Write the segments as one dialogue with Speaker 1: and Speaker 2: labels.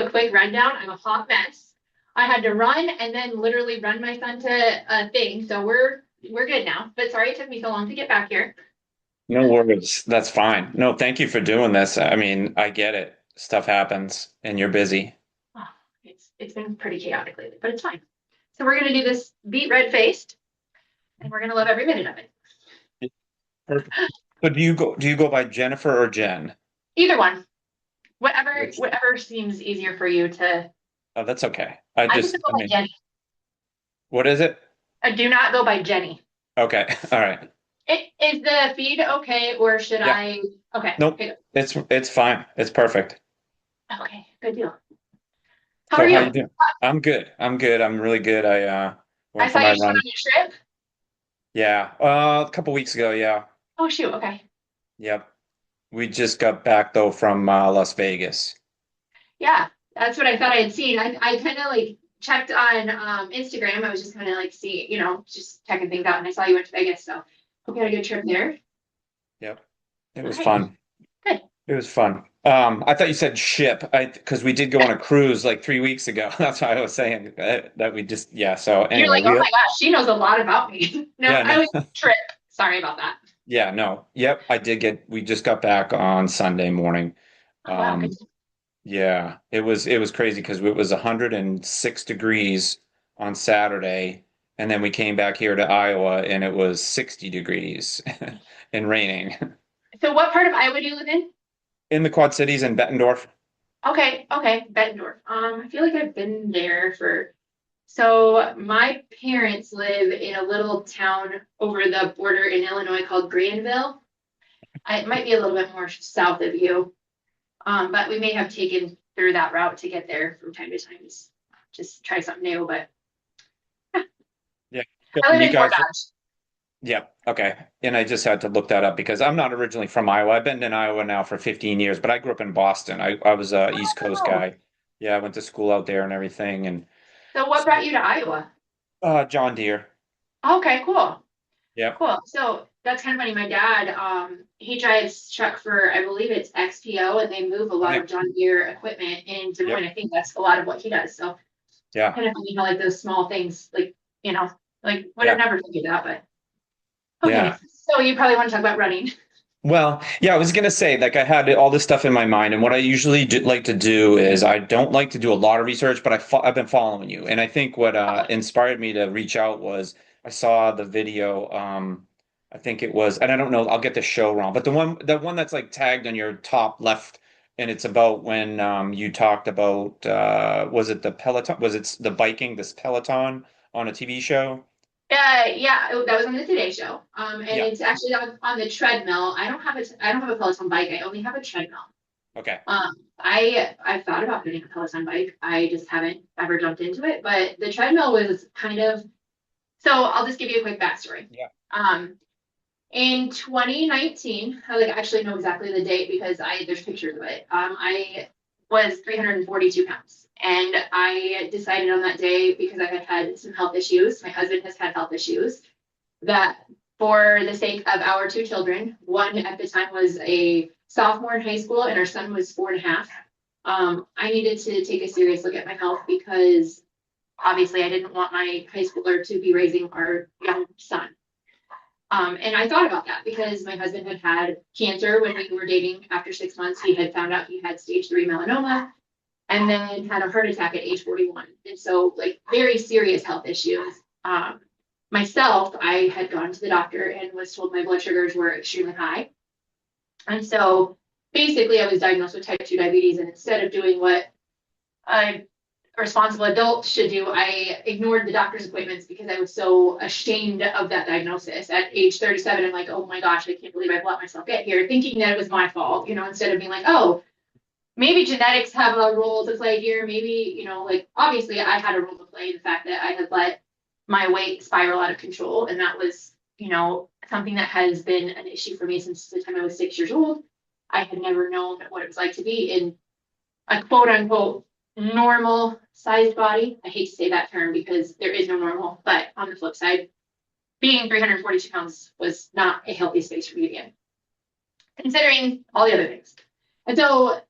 Speaker 1: a quick rundown. I'm a hot mess. I had to run and then literally run my son to a thing. So we're good now. But sorry it took me so long to get back here.
Speaker 2: No worries. That's fine. No, thank you for doing this. I mean, I get it. Stuff happens and you're busy.
Speaker 1: Oh, it's been pretty chaotic lately, but it's fine. So we're gonna do this beet red faced, and we're gonna love every minute of it.
Speaker 2: Perfect. So do you go by Jennifer or Jen?
Speaker 1: Either one, whatever
Speaker 2: Which
Speaker 1: whatever seems easier for you to.
Speaker 2: Oh, that's okay.
Speaker 1: I just go
Speaker 2: I
Speaker 1: by
Speaker 2: mean,
Speaker 1: Jenny.
Speaker 2: what is it?
Speaker 1: I do not go by Jenny.
Speaker 2: Okay. All right.
Speaker 1: Is the feed okay, or should
Speaker 2: Yeah.
Speaker 1: I? Okay,
Speaker 2: Nope.
Speaker 1: okay,
Speaker 2: It's fine. It's perfect.
Speaker 1: okay, good deal. How are
Speaker 2: So how you
Speaker 1: you?
Speaker 2: doing? I'm good. I'm good. I'm really good. I
Speaker 1: I
Speaker 2: went for
Speaker 1: saw you
Speaker 2: my
Speaker 1: just went
Speaker 2: run.
Speaker 1: on your trip.
Speaker 2: Yeah. A couple weeks ago, yeah.
Speaker 1: Oh shoot, okay.
Speaker 2: Yep. We just got back though from Las Vegas.
Speaker 1: Yeah, that's what I thought I had seen. I kind of like checked on Instagram. I was just kind of like just checking things out, and I saw you went to Vegas. So hope you had a good trip there.
Speaker 2: Yep. It
Speaker 1: All
Speaker 2: was
Speaker 1: right,
Speaker 2: fun.
Speaker 1: good.
Speaker 2: It was fun. I thought you said ship. Because we did go on a cruise like 3 weeks ago. That's why I was saying that we just yeah. So
Speaker 1: You're
Speaker 2: anyway,
Speaker 1: like, oh my gosh, she knows a lot about me. No,
Speaker 2: yeah,
Speaker 1: I was
Speaker 2: no.
Speaker 1: trip. Sorry about that.
Speaker 2: Yeah, no. Yep, we just got back on Sunday morning.
Speaker 1: Oh wow, good.
Speaker 2: Um, yeah, it was crazy because it was 106 degrees on Saturday, and then we came back here to Iowa and it was 60 degrees and raining
Speaker 1: So what part of Iowa do you live in?
Speaker 2: in the Quad Cities in Bettendorf.
Speaker 1: Okay, okay, Bettendorf. I feel like I've been there for. So my parents live in a little town over the border in Illinois called Granville. It might be a little bit more south of you, but we may have taken through that route to get there from time to time. Just try something new. But
Speaker 2: Yeah.
Speaker 1: I
Speaker 2: And
Speaker 1: live
Speaker 2: you
Speaker 1: in Fort
Speaker 2: guys,
Speaker 1: Dodge.
Speaker 2: yeah, okay. And I just had to look that up because I'm not originally from Iowa. I've been in Iowa now for 15 years, but I grew up in Boston. I was a East Coast
Speaker 1: Oh,
Speaker 2: guy. Yeah, I went to school out there and everything. And
Speaker 1: so what brought you to Iowa?
Speaker 2: John Deere.
Speaker 1: Okay, cool.
Speaker 2: Yep.
Speaker 1: Cool. So that's kind of funny. My dad, he drives truck for, I believe it's XPO, and they move a
Speaker 2: Oh
Speaker 1: lot
Speaker 2: yeah.
Speaker 1: of John Deere equipment in Des Moines.
Speaker 2: Yep.
Speaker 1: I think that's a lot of what he does. So
Speaker 2: Yeah.
Speaker 1: kind of funny how like those small things, you know, like would have
Speaker 2: Yeah.
Speaker 1: never figured that, but okay.
Speaker 2: Yeah.
Speaker 1: So you probably want to talk about running.
Speaker 2: Well, yeah, I was gonna say, like, I had all this stuff in my mind, and what I usually like to do is I don't like to do a lot of research, but I've been following you, and I think what inspired me to reach out was I saw the video. I think it was, and I don't know, I'll get the show wrong, but the one that's like tagged on your top left, and it's about when you talked about was it the Peloton? Was it the biking, this Peloton on a TV show?
Speaker 1: Yeah, that was on the Today Show. And
Speaker 2: Yeah.
Speaker 1: it's actually on the treadmill. I don't have a Peloton bike. I only have a treadmill.
Speaker 2: Okay.
Speaker 1: I've thought about getting a Peloton bike. I just haven't ever jumped into it. But the treadmill was kind of. So I'll just give you a quick backstory.
Speaker 2: Yeah.
Speaker 1: Um, in 2019, I like actually know exactly the date because I there's pictures of it. I was 342 pounds, and I decided on that day because I had had some health issues. My husband has had health issues that for the sake of our two children, one at the time was a sophomore in high school and our son was 4.5. I needed to take a serious look at my health because obviously I didn't want my high schooler to be raising our young son. And I thought about that because my husband had had cancer when we were dating. After 6 months, he had found out he had stage 3 melanoma and then had a heart attack at age 41. And so, like, very serious health issues. Myself, I had gone to the doctor and was told my blood sugars were extremely high. And so, basically, I was diagnosed with type 2 diabetes. And instead of doing what a responsible adult should do, I ignored the doctor's appointments because I was so ashamed of that diagnosis. At age 37, I'm like, oh my gosh, I can't believe I've let myself get here, thinking that it was my fault, instead of being like, oh, maybe genetics have a role to play here. Maybe, like obviously I had a role to play in the fact that I had let my weight spiral out of control. And that was, something that has been an issue for me since the time I was 6 years old. I had never known what it was like to be in a quote unquote normal sized body. I hate to say that term because there is no normal, but on the flip side, being 342 pounds was not a healthy space for me to be in, considering all the other things. And so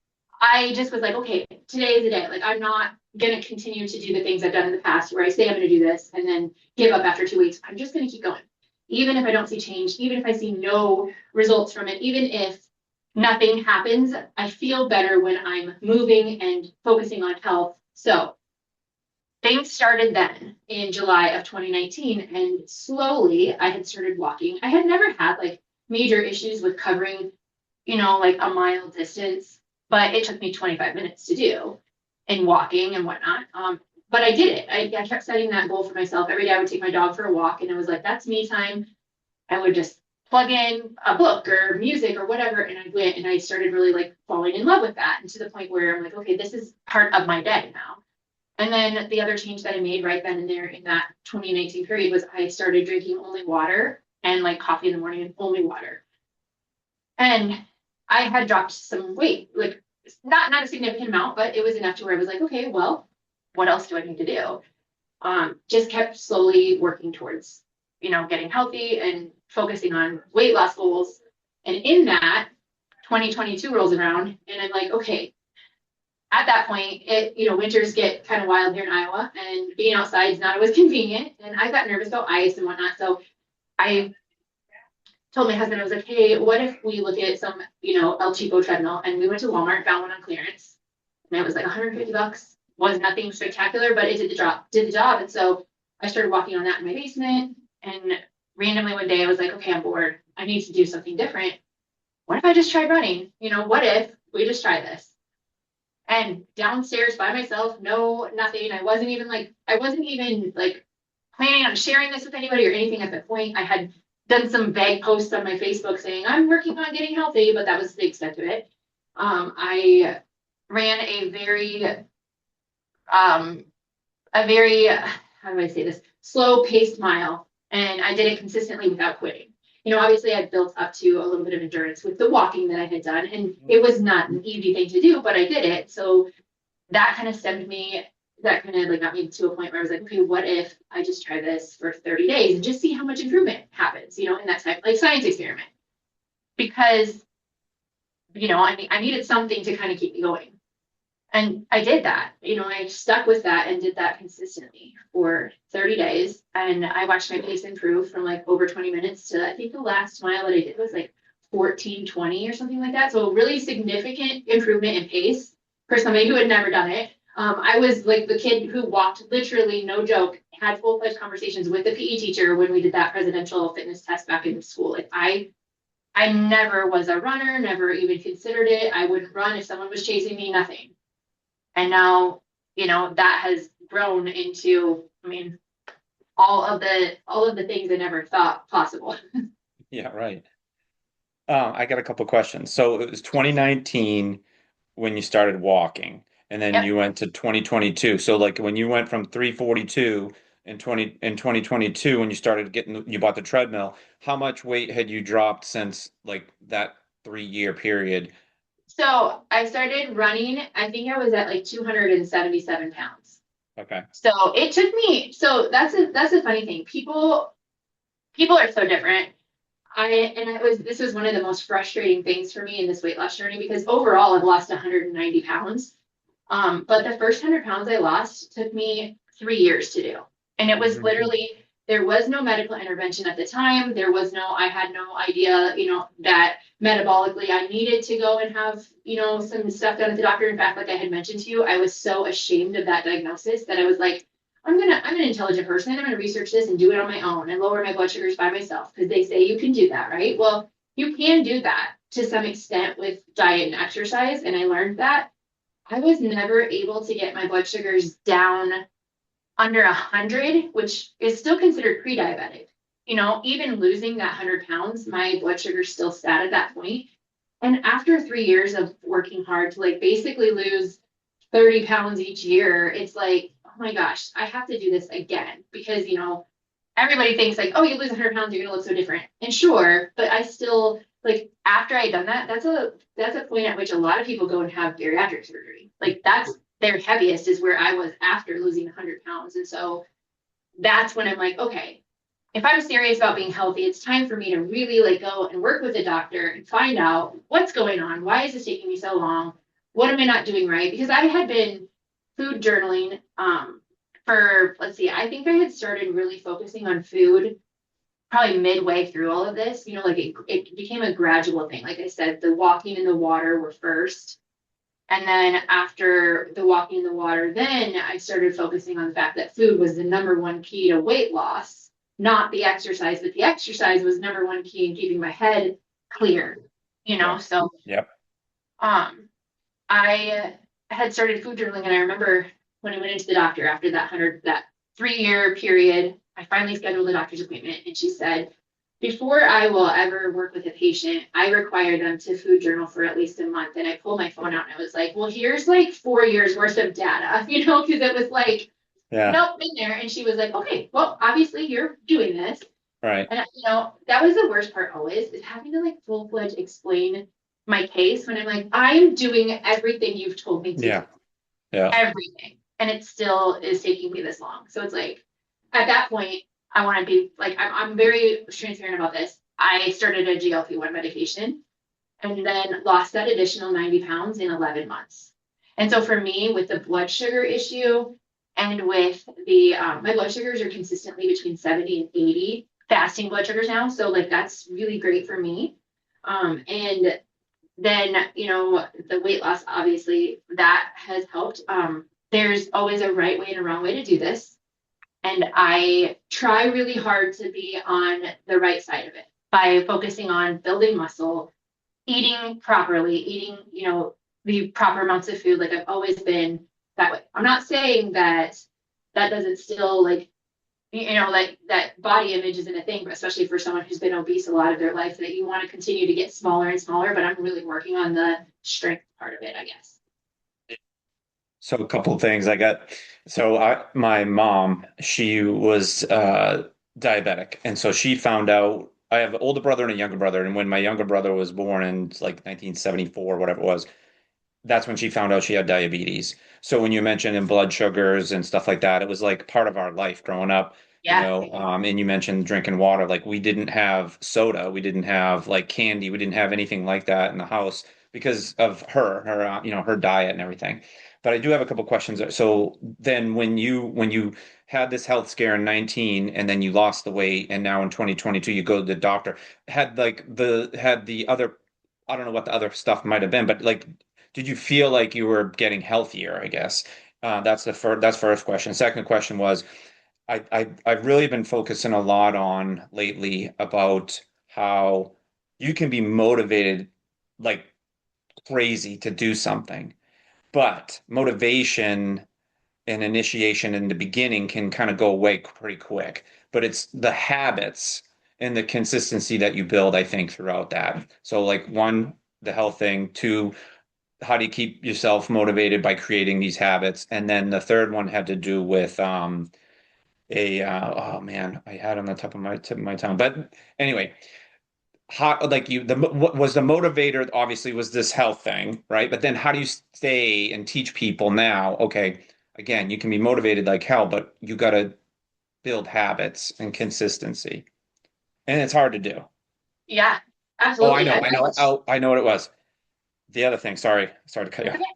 Speaker 1: I just was like, okay, today is the day. Like, I'm not going to continue to do the things I've done in the past where I say I'm going to do this and then give up after 2 weeks. I'm just going to keep going. Even if I don't see change, even if I see no results from it, even if nothing happens, I feel better when I'm moving and focusing on health. So things started then in July of 2019. And slowly I had started walking. I had never had like major issues with covering, like a mile distance, but it took me 25 minutes to do and walking and whatnot. But I did it. I kept setting that goal for myself. Every day I would take my dog for a walk and it was like, that's me time. I would just plug in a book or music or whatever. And I went and I started really like falling in love with that. And to the point where I'm like, okay, this is part of my day now. And then the other change that I made right then and there in that 2019 period was I started drinking only water and like coffee in the morning and only water. And I had dropped some weight, like not a significant amount, but it was enough to where I was like, okay, well, what else do I need to do? Just kept slowly working towards, getting healthy and focusing on weight loss goals. And in that, 2022 rolls around, and I'm like, okay, at that point, winters get kind of wild here in Iowa, and being outside is not always convenient. And I got nervous about ice and whatnot. So I told my husband, I was like, hey, what if we look at some, El Cheapo treadmill? And we went to Walmart, found one on clearance, and it was like $150. Was nothing spectacular, but it did the job. And so I started walking on that in my basement. And randomly one day I was like, okay, I'm bored. I need to do something different. What if I just tried running? What if we just try this? And downstairs by myself, no, nothing. I wasn't even like planning on sharing this with anybody or anything at that point. I had done some vague posts on my Facebook saying I'm working on getting healthy, but that was the extent of it. I ran how do I say this, slow paced mile, and I did it consistently without quitting. Obviously I built up to a little bit of endurance with the walking that I had done, and it was not an easy thing to do, but I did it. So that kind of like got me to a point where I was like, okay, what if I just try this for 30 days and just see how much improvement happens, in that type like science experiment. Because, I needed something to kind of keep me going. And I did that. I stuck with that and did that consistently for 30 days. And I watched my pace improve from like over 20 minutes to I think the last mile that I did was like 14:20 or something like that. So a really significant improvement in pace for somebody who had never done it. I was like the kid who walked literally, no joke, had full-fledged conversations with the PE teacher when we did that presidential fitness test back in school. Like I never was a runner, never even considered it. I wouldn't run if someone was chasing me, nothing. And now, that has grown into, all of the things I never thought possible.
Speaker 2: Yeah, right. I got a couple questions. So it was 2019 when you started walking, and then
Speaker 1: Yep.
Speaker 2: you went to 2022. So like when you went from 342 in 2022 when you bought the treadmill, how much weight had you dropped since like that 3 year period?
Speaker 1: So I started running, I think I was at like 277 pounds.
Speaker 2: Okay.
Speaker 1: So it took me, so that's a funny thing. People are so different. This was one of the most frustrating things for me in this weight loss journey because overall I've lost 190 pounds. But the first 100 pounds I lost took me 3 years to do. And it was
Speaker 2: Mhm.
Speaker 1: literally, there was no medical intervention at the time. I had no idea, that metabolically I needed to go and have, some stuff done at the doctor. In fact, like I had mentioned to you, I was so ashamed of that diagnosis that I was like, I'm an intelligent person. I'm going to research this and do it on my own and lower my blood sugars by myself because they say you can do that, right? Well, you can do that to some extent with diet and exercise. And I learned that I was never able to get my blood sugars down under 100, which is still considered pre-diabetic. Even losing that 100 pounds, my blood sugar still sat at that point. And after 3 years of working hard to like basically lose 30 pounds each year, it's like, oh my gosh, I have to do this again because, everybody thinks like, oh, you lose 100 pounds, you're going to look so different. And sure, but I still like after I had done that, that's a point at which a lot of people go and have bariatric surgery. Like that's their heaviest is where I was after losing 100 pounds. And so that's when I'm like, okay, if I'm serious about being healthy, it's time for me to really like go and work with a doctor and find out what's going on. Why is this taking me so long? what am I not doing right? Because I had been food journaling for, let's see, I think I had started really focusing on food probably midway through all of this. Like it became a gradual thing. Like I said, the walking in the water were first. And then after the walking in the water, then I started focusing on the fact that food was the number one key to weight loss, not the exercise, but the exercise was number one key in keeping my head clear,
Speaker 2: Yeah.
Speaker 1: So
Speaker 2: Yep.
Speaker 1: um I had started food journaling, and I remember when I went into the doctor after that 3 year period, I finally scheduled a doctor's appointment, and she said, before I will ever work with a patient, I require them to food journal for at least a month. And I pulled my phone out and I was like, well, here's like 4 years worth of data, because it was like,
Speaker 2: Yeah.
Speaker 1: nope, been there. And she was like, okay, well, obviously you're doing this.
Speaker 2: Right.
Speaker 1: And that was the worst part always, is having to like full-fledged explain my case when I'm like, I'm doing everything you've told me to do,
Speaker 2: Yeah. Yeah.
Speaker 1: everything. And it still is taking me this long. So it's like, at that point, I want to be like, I'm very transparent about this. I started a GLP-1 medication and then lost that additional 90 pounds in 11 months. And so for me, with the blood sugar issue and with my blood sugars are consistently between 70 and 80 fasting blood sugars now. So like, that's really great for me. And then, the weight loss, obviously that has helped. There's always a right way and a wrong way to do this. And I try really hard to be on the right side of it by focusing on building muscle, eating properly, eating, the proper amounts of food. Like I've always been that way. I'm not saying that that doesn't still like, like that body image isn't a thing, but especially for someone who's been obese a lot of their life, that you want to continue to get smaller and smaller. But I'm really working on the strength part of it, I guess.
Speaker 2: So a couple of things my mom, she was diabetic. And so she found out I have an older brother and a younger brother. And when my younger brother was born in like 1974, whatever it was, that's when she found out she had diabetes. So when you mentioned in blood sugars and stuff like that, it was like part of our life growing up,
Speaker 1: Yeah.
Speaker 2: and you mentioned drinking water. Like we didn't have soda, we didn't have like candy, we didn't have anything like that in the house because of her diet and everything. But I do have a couple questions. So then when you had this health scare in 19 and then you lost the weight and now in 2022 you go to the doctor, had the other I don't know what the other stuff might have been, but like did you feel like you were getting healthier, I guess? That's first question. Second question was, I've really been focusing a lot on lately about how you can be motivated like crazy to do something, but motivation and initiation in the beginning can kind of go away pretty quick. But it's the habits and the consistency that you build, I think, throughout that. So like one, the health thing, two, how do you keep yourself motivated by creating these habits? And then the third one had to do with a oh man, I had it on the tip of my tongue. But anyway, how like you the what was the motivator obviously was this health thing, right? But then how do you stay and teach people now, okay, again, you can be motivated like hell, but you got to build habits and consistency. And it's hard to do.
Speaker 1: Yeah,
Speaker 2: Oh, I
Speaker 1: absolutely.
Speaker 2: know,
Speaker 1: I
Speaker 2: I
Speaker 1: think
Speaker 2: know. Oh, I know what it was. The other thing, sorry to cut you
Speaker 1: it's
Speaker 2: off.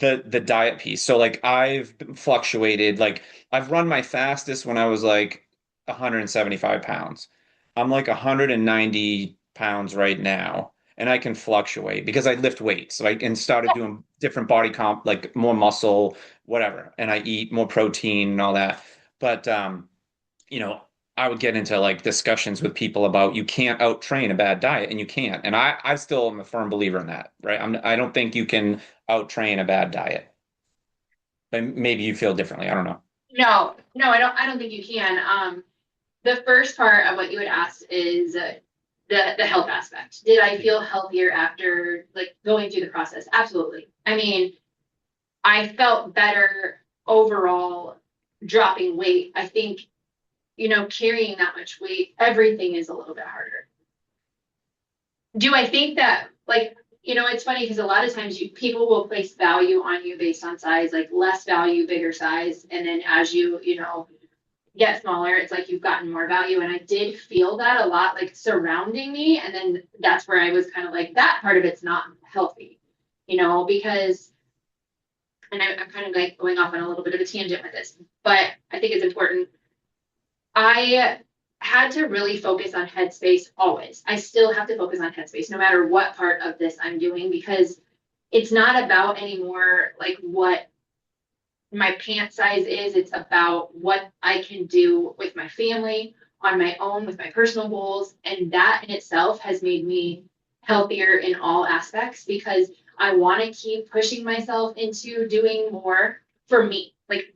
Speaker 1: okay.
Speaker 2: The diet piece. So like I've fluctuated, like I've run my fastest when I was like 175 pounds. I'm like 190 pounds right now, and I can fluctuate because I lift weights, like and started doing different body comp, like more muscle, whatever, and I eat more protein and all that. But you know, I would get into like discussions with people about you can't out train a bad diet, and you can't. And I still am a firm believer in that, right? I don't think you can out train a bad diet. But maybe you feel differently. I don't know.
Speaker 1: No, no, I don't think you can. The first part of what you had asked is the health aspect. Did I feel healthier after like going through the process? Absolutely. I mean, I felt better overall dropping weight. I think, carrying that much weight, everything is a little bit harder. Do I think that like, it's funny because a lot of times people will place value on you based on size, like less value, bigger size, and then as you get smaller, it's like you've gotten more value. And I did feel that a lot, like surrounding me. And then that's where I was kind of like, that part of it's not healthy, because and I'm kind of like going off on a little bit of a tangent with this, but I think it's important. I had to really focus on headspace always. I still have to focus on headspace no matter what part of this I'm doing, because it's not about anymore like what my pant size is. It's about what I can do with my family on my own, with my personal goals. And that in itself has made me healthier in all aspects, because I want to keep pushing myself into doing more for me. Like,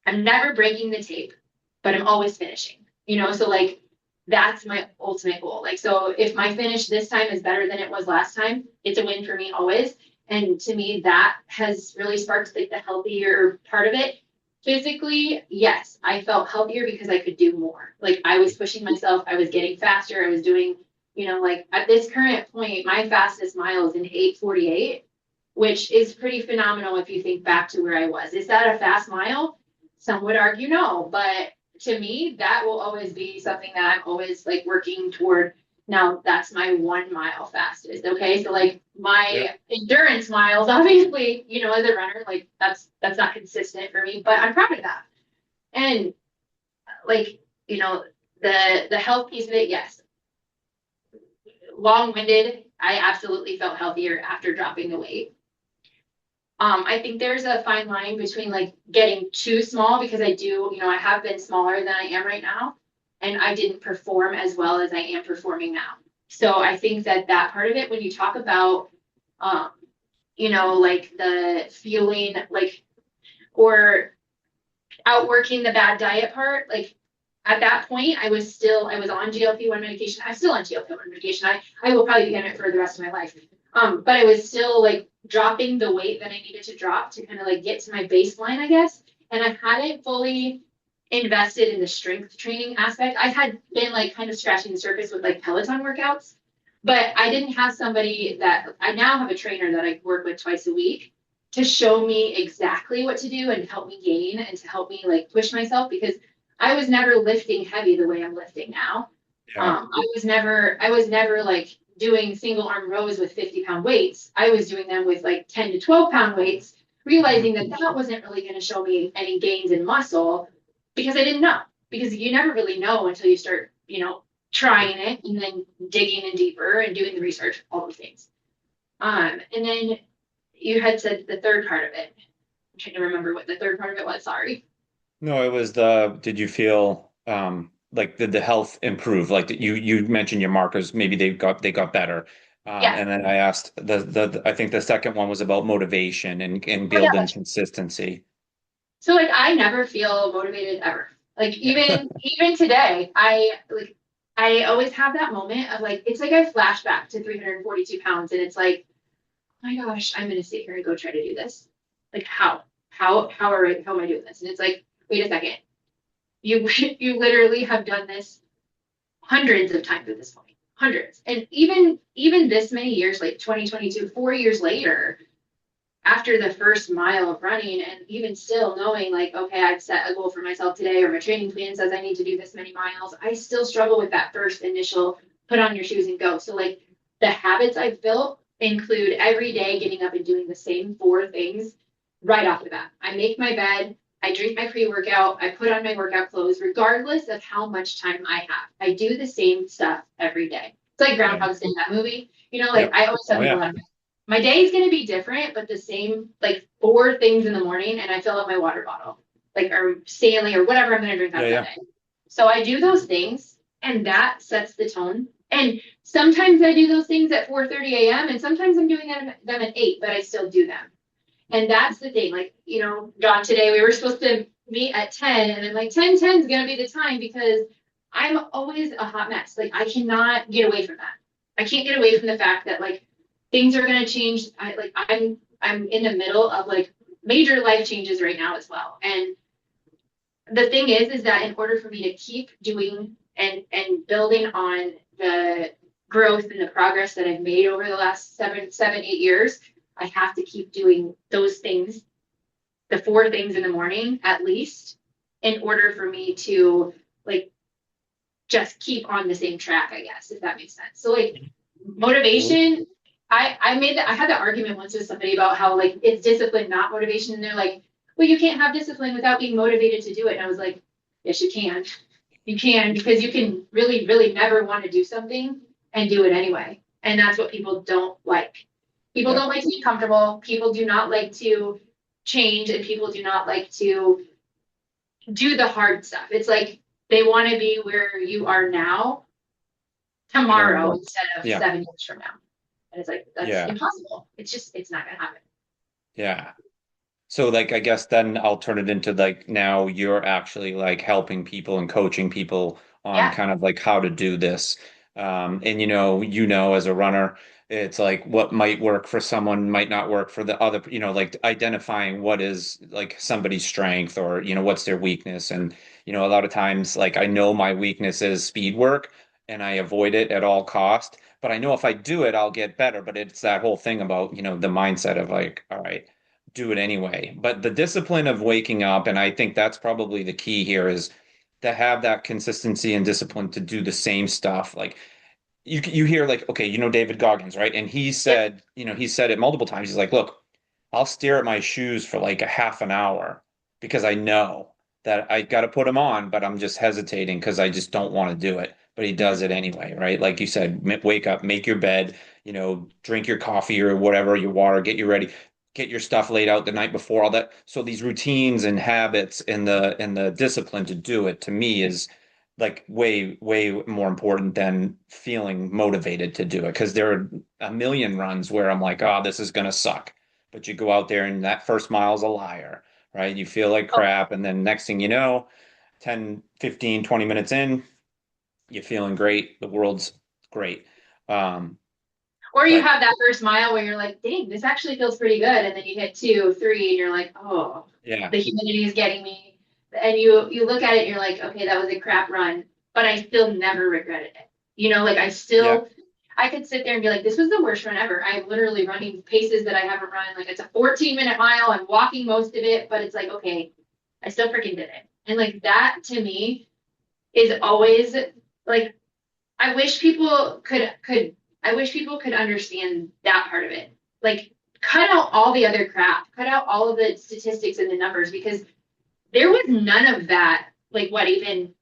Speaker 1: I'm never breaking the tape, but I'm always finishing, So, like, that's my ultimate goal. Like, so if my finish this time is better than it was last time, it's a win for me always. And to me, that has really sparked like the healthier part of it. Physically, yes, I felt healthier because I could do more. Like, I was pushing myself, I was getting faster, I was doing, like at this current point, my fastest mile is in 8:48, which is pretty phenomenal if you think back to where I was. Is that a fast mile? Some would argue no, but to me, that will always be something that I'm always like working toward. Now, that's my 1 mile fastest. Okay. So like
Speaker 2: Yeah.
Speaker 1: my endurance miles, obviously, as a runner, like that's not consistent for me, but I'm proud of that. And like, the health piece of it, yes. Long-winded, I absolutely felt healthier after dropping the weight. I think there's a fine line between like getting too small, because I do, I have been smaller than I am right now, and I didn't perform as well as I am performing now. So I think that part of it, when you talk about, um, like the feeling like, or outworking the bad diet part, like at that point, I was on GLP-1 medication. I'm still on GLP-1 medication. I will probably be on it for the rest of my life. But I was still like dropping the weight that I needed to drop to kind of like get to my baseline, I guess. And I hadn't fully invested in the strength training aspect. I had been like kind of scratching the surface with like Peloton workouts, but I didn't have somebody that I now have a trainer that I work with twice a week to show me exactly what to do and help me gain and to help me like push myself, because I was never lifting heavy the way I'm lifting now.
Speaker 2: Yeah.
Speaker 1: I was never like doing single arm rows with 50-pound weights. I was doing them with like 10 to 12-pound weights, realizing that that wasn't really going to show me any gains in muscle, because I didn't know. Because you never really know until you start, trying it and then digging in deeper and doing the research, all those things. And then you had said the third part of it. I'm trying to remember what the third part of it was. Sorry.
Speaker 2: No, it was did you feel like did the health improve? Like you mentioned your markers, maybe they got better.
Speaker 1: Yeah.
Speaker 2: And then I asked I think the second one was about motivation and
Speaker 1: Oh, yeah.
Speaker 2: building consistency.
Speaker 1: So like I never feel motivated ever. Like even today, I always have that moment of like, it's like I flash back to 342 pounds, and it's like, oh my gosh, I'm gonna sit here and go try to do this. Like how? How am I doing this? And it's like, wait a second. You you literally have done this hundreds of times at this point. Hundreds. And even this many years, like 2022, 4 years later, after the first mile of running, and even still knowing like, okay, I've set a goal for myself today, or my training plan says I need to do this many miles, I still struggle with that first initial put on your shoes and go. So like the habits I've built include every day getting up and doing the same 4 things right off the bat. I make my bed, I drink my pre-workout, I put on my workout clothes, regardless of how much time I have. I do the same stuff every day. It's like
Speaker 2: Yeah.
Speaker 1: Groundhog's Day, that movie. Like
Speaker 2: Yep.
Speaker 1: I always tell
Speaker 2: Oh
Speaker 1: people
Speaker 2: yeah.
Speaker 1: that my day is going to be different, but the same, like 4 things in the morning, and I fill up my water bottle, like, or Stanley or whatever I'm going to drink
Speaker 2: Yeah,
Speaker 1: out that
Speaker 2: yeah.
Speaker 1: day. So I do those things, and that sets the tone. And sometimes I do those things at 4:30 a.m., and sometimes I'm doing them at 8, but I still do them. And that's the thing. Like, John, today we were supposed to meet at 10, and I'm like, 10:10 is going to be the time, because I'm always a hot mess. Like, I cannot get away from that. I can't get away from the fact that like things are going to change. I'm in the middle of like major life changes right now as well. And the thing is that in order for me to keep doing and building on the growth and the progress that I've made over the last 8 years, I have to keep doing those things, the 4 things in the morning at least, in order for me to like just keep on the same track, I guess, if that makes sense. So like motivation, I had that argument once with somebody about how like it's discipline, not motivation. And they're like, well, you can't have discipline without being motivated to do it. And I was like, yes, you can. You can because you can really, really never want to do something and do it anyway. And that's what people don't like. People
Speaker 2: Yeah.
Speaker 1: don't like to be comfortable. People do not like to change, and people do not like to do the hard stuff. It's like they want to be where you are now
Speaker 2: You know
Speaker 1: tomorrow
Speaker 2: what?
Speaker 1: instead of
Speaker 2: Yeah.
Speaker 1: 7 years from now. And it's like that's
Speaker 2: Yeah.
Speaker 1: impossible. It's not gonna happen.
Speaker 2: Yeah. So like I guess then I'll turn it into like now you're actually like helping people and coaching people on
Speaker 1: Yeah.
Speaker 2: kind of like how to do this. And you know as a runner, it's like what might work for someone might not work for the other, like identifying what is like somebody's strength or what's their weakness. And a lot of times like I know my weakness is speed work and I avoid it at all cost. But I know if I do it, I'll get better. But it's that whole thing about, the mindset of like, all right, do it anyway. But the discipline of waking up, and I think that's probably the key here, is to have that consistency and discipline to do the same stuff. Like you hear like, okay, David Goggins, right? And
Speaker 1: Yep.
Speaker 2: he said it multiple times. He's like, look, I'll stare at my shoes for like a half an hour because I know that I got to put them on, but I'm just hesitating because I just don't want to do it. But he does
Speaker 1: Mhm.
Speaker 2: it anyway, right? Like you said, wake up, make your bed, drink your coffee or whatever, your water, get you ready, get your stuff laid out the night before, all that. So these routines and habits and the discipline to do it to me is like way, way more important than feeling motivated to do it. Because there are a million runs where I'm like, oh, this is gonna suck. But you go out there and that first mile's a liar, right? You feel like
Speaker 1: Oh,
Speaker 2: crap, and then next thing you know, 10, 15, 20 minutes in, you're feeling great. The world's great. Um,
Speaker 1: or you
Speaker 2: but
Speaker 1: have that first mile where you're like, dang, this actually feels pretty good. And then you hit two, three, and you're like, oh,
Speaker 2: yeah,
Speaker 1: the humidity is getting me. And you look at it and you're like, okay, that was a crap run, but I still never regretted it. Like
Speaker 2: yeah,
Speaker 1: I could sit there and be like, this was the worst run ever. I'm literally running paces that I haven't run. Like it's a 14-minute mile. I'm walking most of it, but it's like, okay, I still freaking did it. And like that to me is always like I wish people could understand that part of it. Like cut out all the other crap, cut out all of the statistics and the numbers because there was none of that. Like what even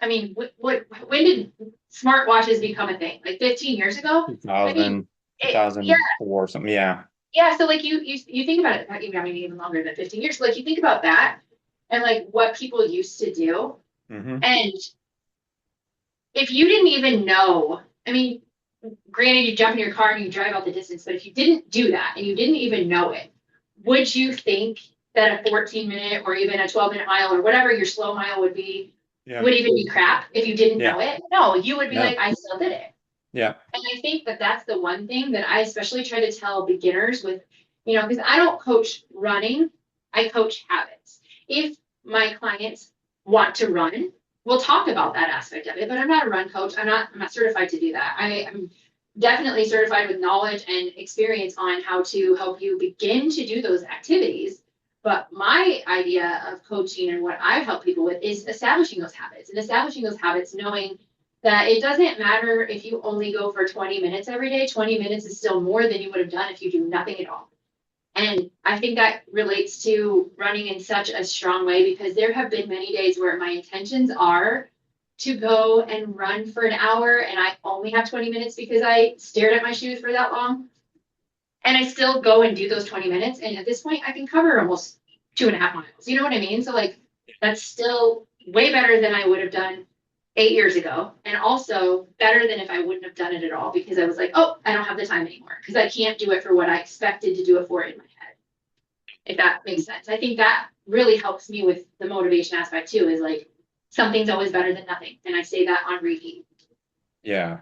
Speaker 1: I mean, when did smartwatches become a thing? Like 15 years ago? I mean,
Speaker 2: 2000,
Speaker 1: yeah,
Speaker 2: 2004 or something. Yeah,
Speaker 1: yeah. So like you think about it, I mean, even longer than 15 years. Like you think about that and like what people used to do.
Speaker 2: hmm
Speaker 1: And if you didn't even know, I mean, granted, you jump in your car and you drive out the distance, but if you didn't do that and you didn't even know it, would you think that a 14-minute or even a 12-minute mile or whatever your slow mile would be
Speaker 2: yeah,
Speaker 1: would even be crap if you didn't
Speaker 2: yeah,
Speaker 1: know it? No, you would be
Speaker 2: no,
Speaker 1: like, I still did it.
Speaker 2: yeah,
Speaker 1: And I think that that's the one thing that I especially try to tell beginners with, because I don't coach running, I coach habits. If my clients want to run, we'll talk about that aspect of it, but I'm not a run coach. I'm not certified to do that. I'm definitely certified with knowledge and experience on how to help you begin to do those activities. But my idea of coaching and what I help people with is establishing those habits and establishing those habits, knowing that it doesn't matter if you only go for 20 minutes every day. 20 minutes is still more than you would have done if you do nothing at all. And I think that relates to running in such a strong way because there have been many days where my intentions are to go and run for an hour and I only have 20 minutes because I stared at my shoes for that long. And I still go and do those 20 minutes. And at this point, I can cover almost 2.5 miles. You know what I mean? So, like, that's still way better than I would have done 8 years ago. And also better than if I wouldn't have done it at all because I was like, oh, I don't have the time anymore because I can't do it for what I expected to do it for in my head, if that makes sense. I think that really helps me with the motivation aspect too, is like something's always better than nothing. And I say that on repeat.
Speaker 2: yeah.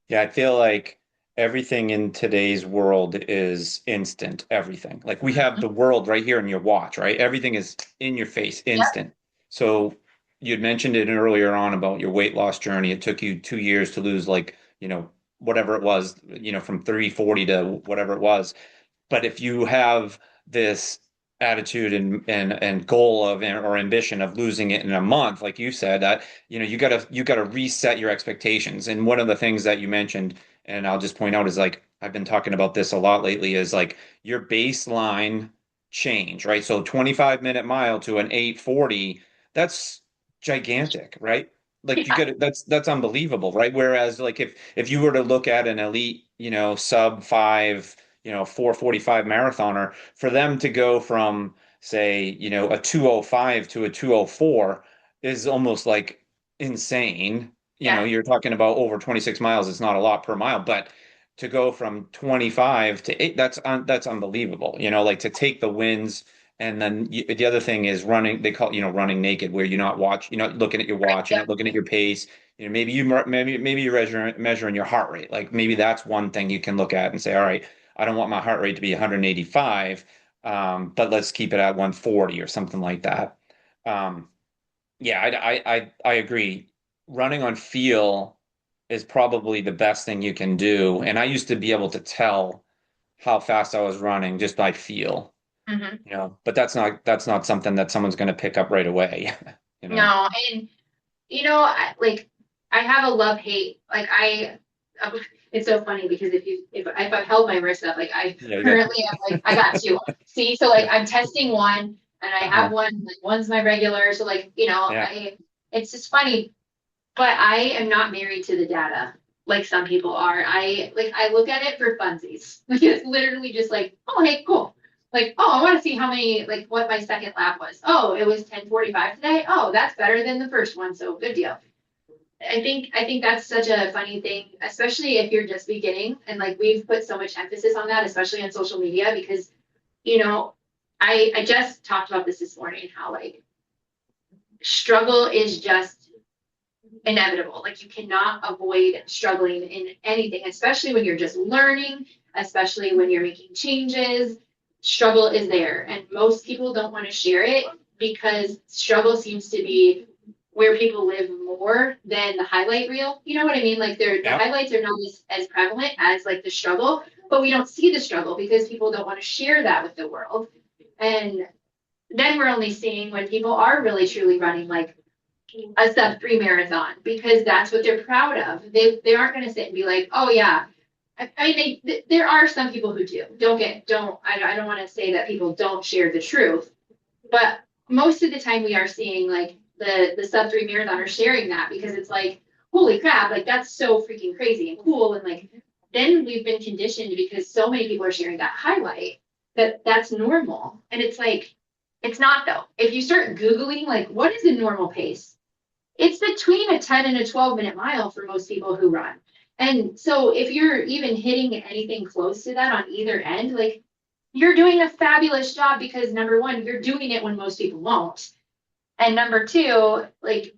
Speaker 2: Yeah, I feel like everything in today's world is instant, everything. Like we have the world right here in your watch, right? Everything is in your face,
Speaker 1: Yep.
Speaker 2: instant. So you'd mentioned it earlier on about your weight loss journey. It took you 2 years to lose like, whatever it was, from 340 to whatever it was. But if you have this attitude and goal of or ambition of losing it in a month, like you said, that you gotta reset your expectations. And one of the things that you mentioned, and I'll just point out, is like I've been talking about this a lot lately, is like your baseline change, right? So 25-minute mile to an 8:40, that's gigantic, right? Like you
Speaker 1: Yeah,
Speaker 2: got that's unbelievable, right? Whereas like if you were to look at an elite, sub five, 4:45 marathoner, for them to go from, say, a 2:05 to a 2:04 is almost like insane.
Speaker 1: yeah,
Speaker 2: You're talking about over 26 miles. It's not a lot per mile, but to go from 25 to 8, that's unbelievable. Like to take the wins. And then the other thing is running. They call it, running naked, where you're not looking at your
Speaker 1: right,
Speaker 2: watch, you're
Speaker 1: yep,
Speaker 2: not looking at your pace. Maybe you're measuring your heart rate. Like maybe that's one thing you can look at and say, all right, I don't want my heart rate to be 185, but let's keep it at 140 or something like that. Um, yeah, I agree. Running on feel is probably the best thing you can do. And I used to be able to tell how fast I was running just by feel,
Speaker 1: hmm
Speaker 2: but that's not something that someone's going to pick up right away, you know.
Speaker 1: No, and like I have a love hate. Like it's so funny because if I held my wrist up, like I
Speaker 2: Yeah, you got
Speaker 1: currently am like I got two. See, so like
Speaker 2: yeah.
Speaker 1: I'm testing one, and I have
Speaker 2: Uh-huh.
Speaker 1: one. Like one's my regular. So like
Speaker 2: Yeah.
Speaker 1: I it's just funny. But I am not married to the data like some people are. I look at it for funsies. Like it's literally just like, oh hey, cool. Like, oh, I want to see how many like what my second lap was. Oh, it was 10:45 today. Oh, that's better than the first one, so good deal. I think that's such a funny thing, especially if you're just beginning. And like we've put so much emphasis on that, especially on social media, because you know, I just talked about this morning, how like struggle is just inevitable. Like you cannot avoid struggling in anything, especially when you're just learning, especially when you're making changes. Struggle is there, and most people don't want to share it because struggle seems to be where people live more than the highlight reel. You know what I mean? Like the
Speaker 2: Yeah.
Speaker 1: highlights are not as prevalent as like the struggle, but we don't see the struggle because people don't want to share that with the world. And then we're only seeing when people are really truly running like a sub 3 marathon because that's what they're proud of. They aren't going to sit and be like, oh yeah. I mean, there are some people who do. I don't want to say that people don't share the truth, but most of the time we are seeing like the sub 3 marathoners sharing that because it's like, holy crap, like that's so freaking crazy and cool. And like, then we've been conditioned because so many people are sharing that highlight that that's normal. And it's like, it's not though. If you start Googling, like, what is a normal pace? It's between a 10 and a 12-minute mile for most people who run. And so if you're even hitting anything close to that on either end, like you're doing a fabulous job because number one, you're doing it when most people won't. And number two, like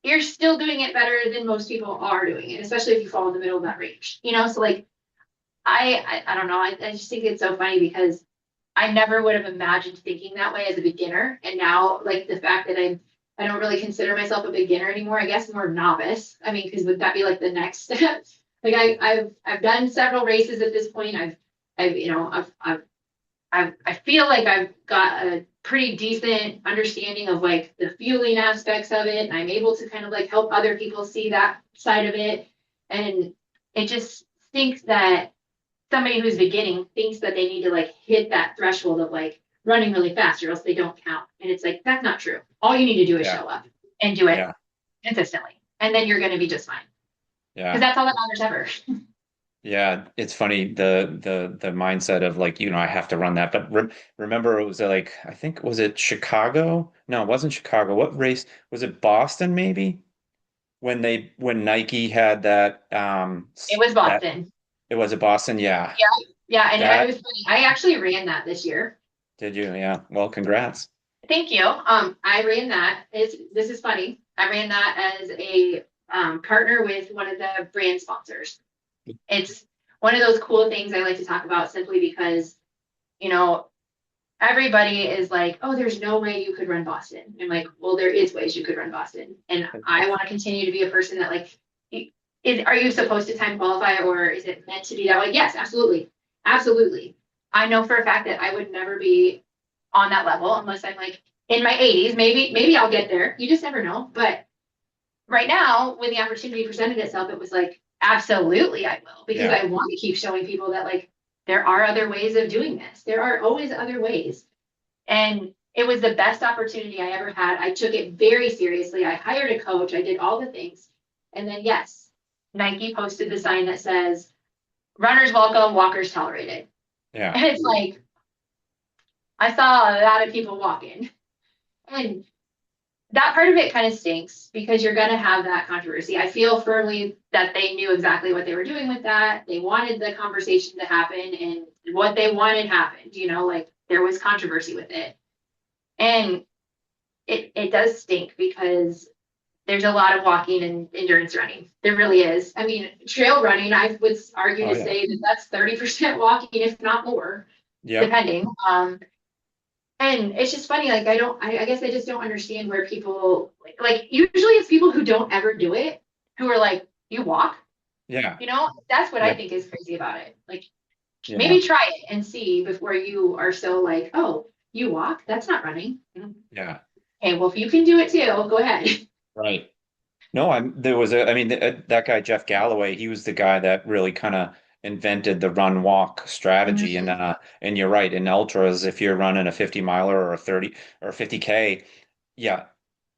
Speaker 1: you're still doing it better than most people are doing it, especially if you fall in the middle of that range. So like I don't know. I just think it's so funny because I never would have imagined thinking that way as a beginner. And now like the fact that I don't really consider myself a beginner anymore. I guess more novice. I mean, because would that be like the next step? Like I've done several races at this point. I feel like I've got a pretty decent understanding of like the fueling aspects of it, and I'm able to kind of like help other people see that side of it. And it just thinks that somebody who's beginning thinks that they need to like hit that threshold of like running really fast or else they don't count. And it's like that's not true. All you need to do is
Speaker 2: Yeah.
Speaker 1: show up and do it
Speaker 2: Yeah.
Speaker 1: consistently, and then you're going to be just fine because
Speaker 2: Yeah.
Speaker 1: that's all that matters ever.
Speaker 2: Yeah, it's funny the mindset of like, I have to run that. But remember, it was like, I think, was it Chicago? No, it wasn't Chicago. What race was it? Boston maybe? When Nike had
Speaker 1: It was
Speaker 2: that
Speaker 1: Boston.
Speaker 2: it was it Boston? Yeah.
Speaker 1: Yeah, yeah, and I
Speaker 2: That
Speaker 1: was funny. I actually ran that this year.
Speaker 2: did you? Yeah. Well, congrats.
Speaker 1: Thank you. I ran that. This is funny. I ran that as a partner with one of the brand sponsors. It's one of those cool things I like to talk about simply because, you know, everybody is like, oh, there's no way you could run Boston. I'm like, well, there is ways you could run Boston. And I want to continue to be a person that like, are you supposed to time qualify or is it meant to be that way? Yes, absolutely. Absolutely. I know for a fact that I would never be on that level unless I'm like in my 80s. Maybe I'll get there. You just never know. But right now, when the opportunity presented itself, it was like, absolutely, I will, because
Speaker 2: Yeah.
Speaker 1: I want to keep showing people that like there are other ways of doing this. There are always other ways. And it was the best opportunity I ever had. I took it very seriously. I hired a coach. I did all the things. And then, yes, Nike posted the sign that says, runners welcome, walkers tolerated.
Speaker 2: Yeah.
Speaker 1: And it's like, I saw a lot of people walking. And that part of it kind of stinks because you're going to have that controversy. I feel firmly that they knew exactly what they were doing with that. They wanted the conversation to happen, and what they wanted happened. Like there was controversy with it. And it does stink because there's a lot of walking and endurance running. There really is. I mean, trail running, I would argue
Speaker 2: Oh
Speaker 1: to
Speaker 2: yeah.
Speaker 1: say that that's 30% walking, if not more,
Speaker 2: Yep.
Speaker 1: depending. And it's just funny, like I guess I just don't understand where people like usually it's people who don't ever do it who are like, you walk,
Speaker 2: Yeah.
Speaker 1: that's what I
Speaker 2: Yep.
Speaker 1: think is crazy about it. Like
Speaker 2: Yeah.
Speaker 1: maybe try it and see before you are so like, oh, you walk, that's not running.
Speaker 2: Yeah.
Speaker 1: Okay, well if you can do it too, go ahead.
Speaker 2: Right. No, there was I mean, that guy, Jeff Galloway, he was the guy that really kind of invented the run walk strategy. And you're right, in ultras, if you're running a 50 miler or a 30 or 50K, yeah,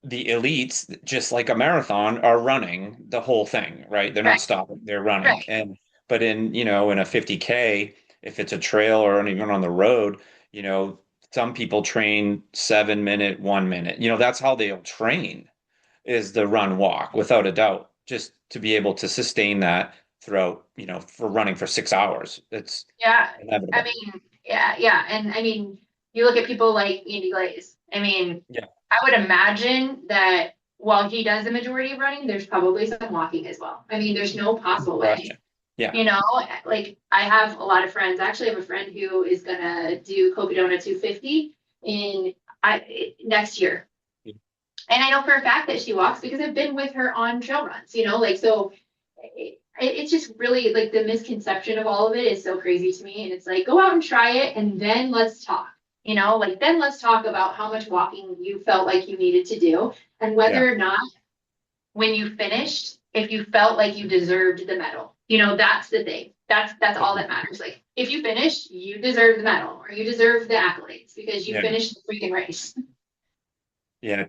Speaker 2: the elites, just like a marathon, are running the whole thing, right? They're not
Speaker 1: Right,
Speaker 2: stopping, they're running.
Speaker 1: right.
Speaker 2: But in a 50K, if it's a trail or even on the road, you know, some people train 7 minute, 1 minute. That's how they'll train, is the run walk, without a doubt, just to be able to sustain that throughout, for running for 6 hours. It's
Speaker 1: Yeah. I
Speaker 2: inevitable.
Speaker 1: mean, yeah, yeah. And I mean, you look at people like Andy Glaze. I mean,
Speaker 2: Yeah.
Speaker 1: I would imagine that while he does the majority of running, there's probably some walking as well. I mean, there's no
Speaker 2: No
Speaker 1: possible way.
Speaker 2: question. Yeah.
Speaker 1: You know, like I have a lot of friends. I actually have a friend who is gonna do Copidona 250 in next year. And I know for a fact that she walks because I've been with her on trail runs, like so it's just really like the misconception of all of it is so crazy to me. And it's like, go out and try it and then let's talk, like then let's talk about how much walking you felt like you needed to do and
Speaker 2: Yeah.
Speaker 1: whether or not when you finished, if you felt like you deserved the medal. That's the thing. That's all that matters. Like if you finish, you deserve the medal or you deserve the accolades because you
Speaker 2: Yeah.
Speaker 1: finished the freaking race.
Speaker 2: Yeah.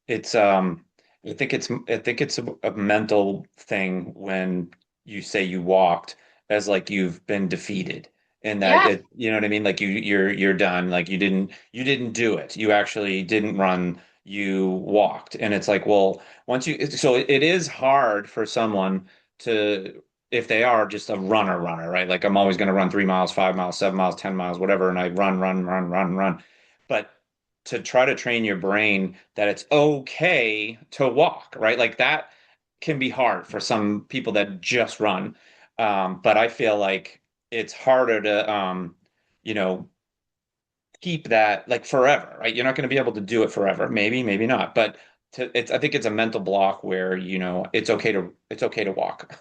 Speaker 2: It's I think it's a mental thing when you say you walked, as like you've been defeated, and that
Speaker 1: Yeah.
Speaker 2: it, you know what I mean? Like you're done. Like you didn't do it. You actually didn't run. You walked. And it's like, well, so it is hard for someone to, if they are just a runner, right? Like I'm always going to run 3 miles, 5 miles, 7 miles, 10 miles, whatever. And I run, run, run, run, run. But to try to train your brain that it's okay to walk, right? Like that can be hard for some people that just run. But I feel like it's harder to, you know, keep that like forever, right? You're not going to be able to do it forever. Maybe, maybe not. But I think it's a mental block where, it's okay to walk,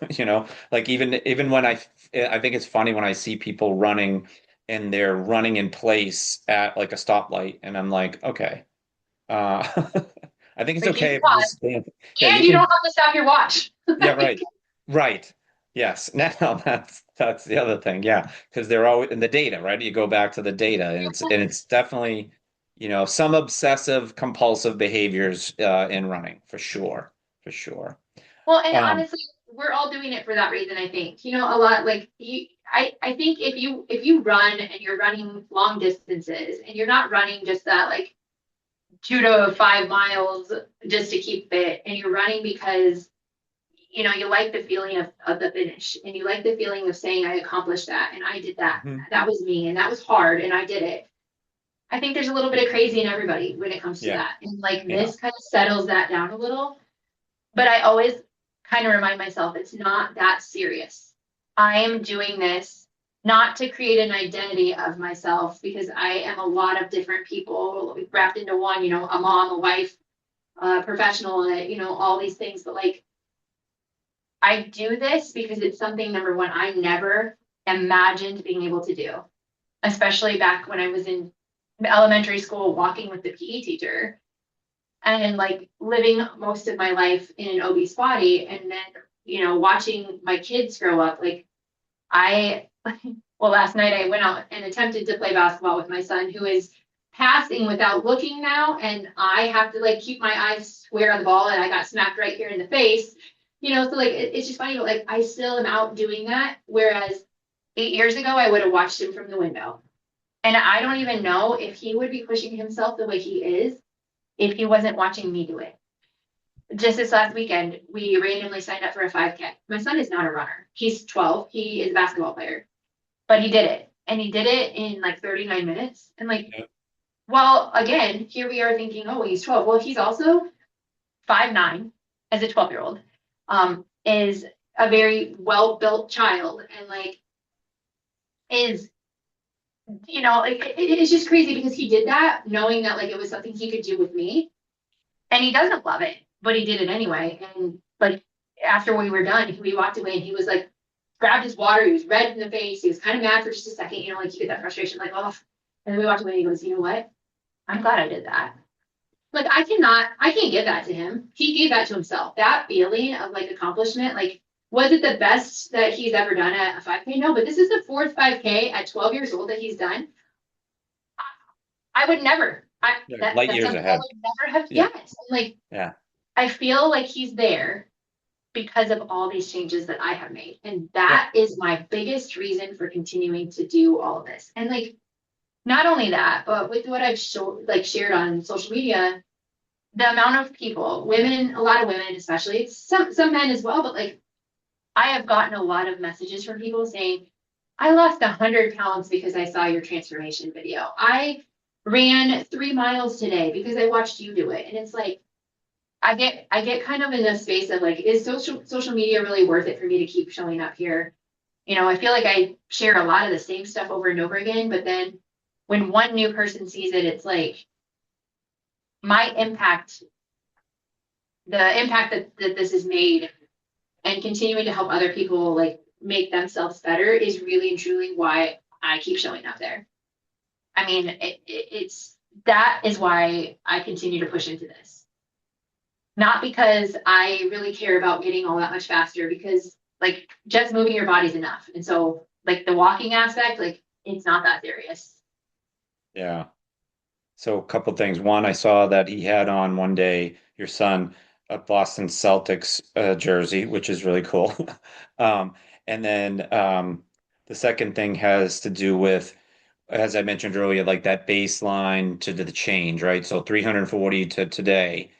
Speaker 2: like even when I think it's funny when I see people running and they're running in place at like a stoplight, and I'm like, okay, uh, I think it's
Speaker 1: Like you
Speaker 2: okay
Speaker 1: can
Speaker 2: if you just
Speaker 1: pause
Speaker 2: stand. Yeah,
Speaker 1: and
Speaker 2: you
Speaker 1: you don't
Speaker 2: can.
Speaker 1: have to stop your watch.
Speaker 2: Yeah, right. Right. Yes. Now that's the other thing. Yeah, because they're always in the data, right? You go back to the data, and it's definitely, some obsessive compulsive behaviors in running, for sure. For sure.
Speaker 1: Well, and
Speaker 2: Um,
Speaker 1: honestly, we're all doing it for that reason, I think. A lot like I think if you run and you're running long distances and you're not running just that like 2 to 5 miles just to keep fit and you're running because you like the feeling of the finish and you like the feeling of saying I accomplished that and I did that.
Speaker 2: mhm.
Speaker 1: That was me and that was hard and I did it. I think there's a little bit of crazy in everybody when it comes to
Speaker 2: Yeah.
Speaker 1: that. And like
Speaker 2: Yeah.
Speaker 1: this kind of settles that down a little. But I always kind of remind myself it's not that serious. I am doing this not to create an identity of myself because I am a lot of different people wrapped into one, a mom, a wife, a professional, all these things. But like, I do this because it's something, number one, I never imagined being able to do, especially back when I was in elementary school walking with the PE teacher and like living most of my life in an obese body and then, watching my kids grow up. Like I, well, last night I went out and attempted to play basketball with my son who is passing without looking now. And I have to like keep my eyes square on the ball and I got smacked right here in the face. So like it's just funny, but like I still am out doing that. Whereas 8 years ago, I would have watched him from the window. And I don't even know if he would be pushing himself the way he is if he wasn't watching me do it. Just this last weekend, we randomly signed up for a 5K. My son is not a runner. He's 12. He is a basketball player, but he did it. And he did it in like 39 minutes. And like,
Speaker 2: Yeah.
Speaker 1: well, again, here we are thinking, oh, he's 12. Well, he's also 5'9" as a 12-year-old, is a very well-built child and like is, like it's just crazy because he did that knowing that like it was something he could do with me. And he doesn't love it, but he did it anyway. And like after we were done, we walked away and he was like, grabbed his water. He was red in the face. He was kind of mad for just a second, like you get that frustration, like, oh. And then we walked away and he goes, you know what? I'm glad I did that. Like I can't give that to him. He gave that to himself. That feeling of like accomplishment, like, was it the best that he's ever done at a 5K? No, but this is the fourth 5K at 12 years old that he's done. I would never.
Speaker 2: Yeah, light
Speaker 1: That's
Speaker 2: years
Speaker 1: something I
Speaker 2: ahead.
Speaker 1: would never have.
Speaker 2: Yeah.
Speaker 1: Yes, like
Speaker 2: Yeah.
Speaker 1: I feel like he's there because of all these changes that I have made. And
Speaker 2: Yeah.
Speaker 1: that is my biggest reason for continuing to do all of this. And like, not only that, but with what I've shared on social media, the amount of people, women, a lot of women, especially some men as well, but like I have gotten a lot of messages from people saying, I lost 100 pounds because I saw your transformation video. I ran 3 miles today because I watched you do it. And it's like, I get kind of in this space of like, is social media really worth it for me to keep showing up here? I feel like I share a lot of the same stuff over and over again, but then when one new person sees it, it's like my impact, the impact that this has made and continuing to help other people like make themselves better is really and truly why I keep showing up there. I mean, it's that is why I continue to push into this. Not because I really care about getting all that much faster, because like just moving your body's enough. And so like the walking aspect, like it's not that serious.
Speaker 2: Yeah. So a couple things. One, I saw that he had on one day your son a Boston Celtics jersey, which is really cool. And then the second thing has to do with, as I mentioned earlier, like that baseline to the change, right? So 340 to today.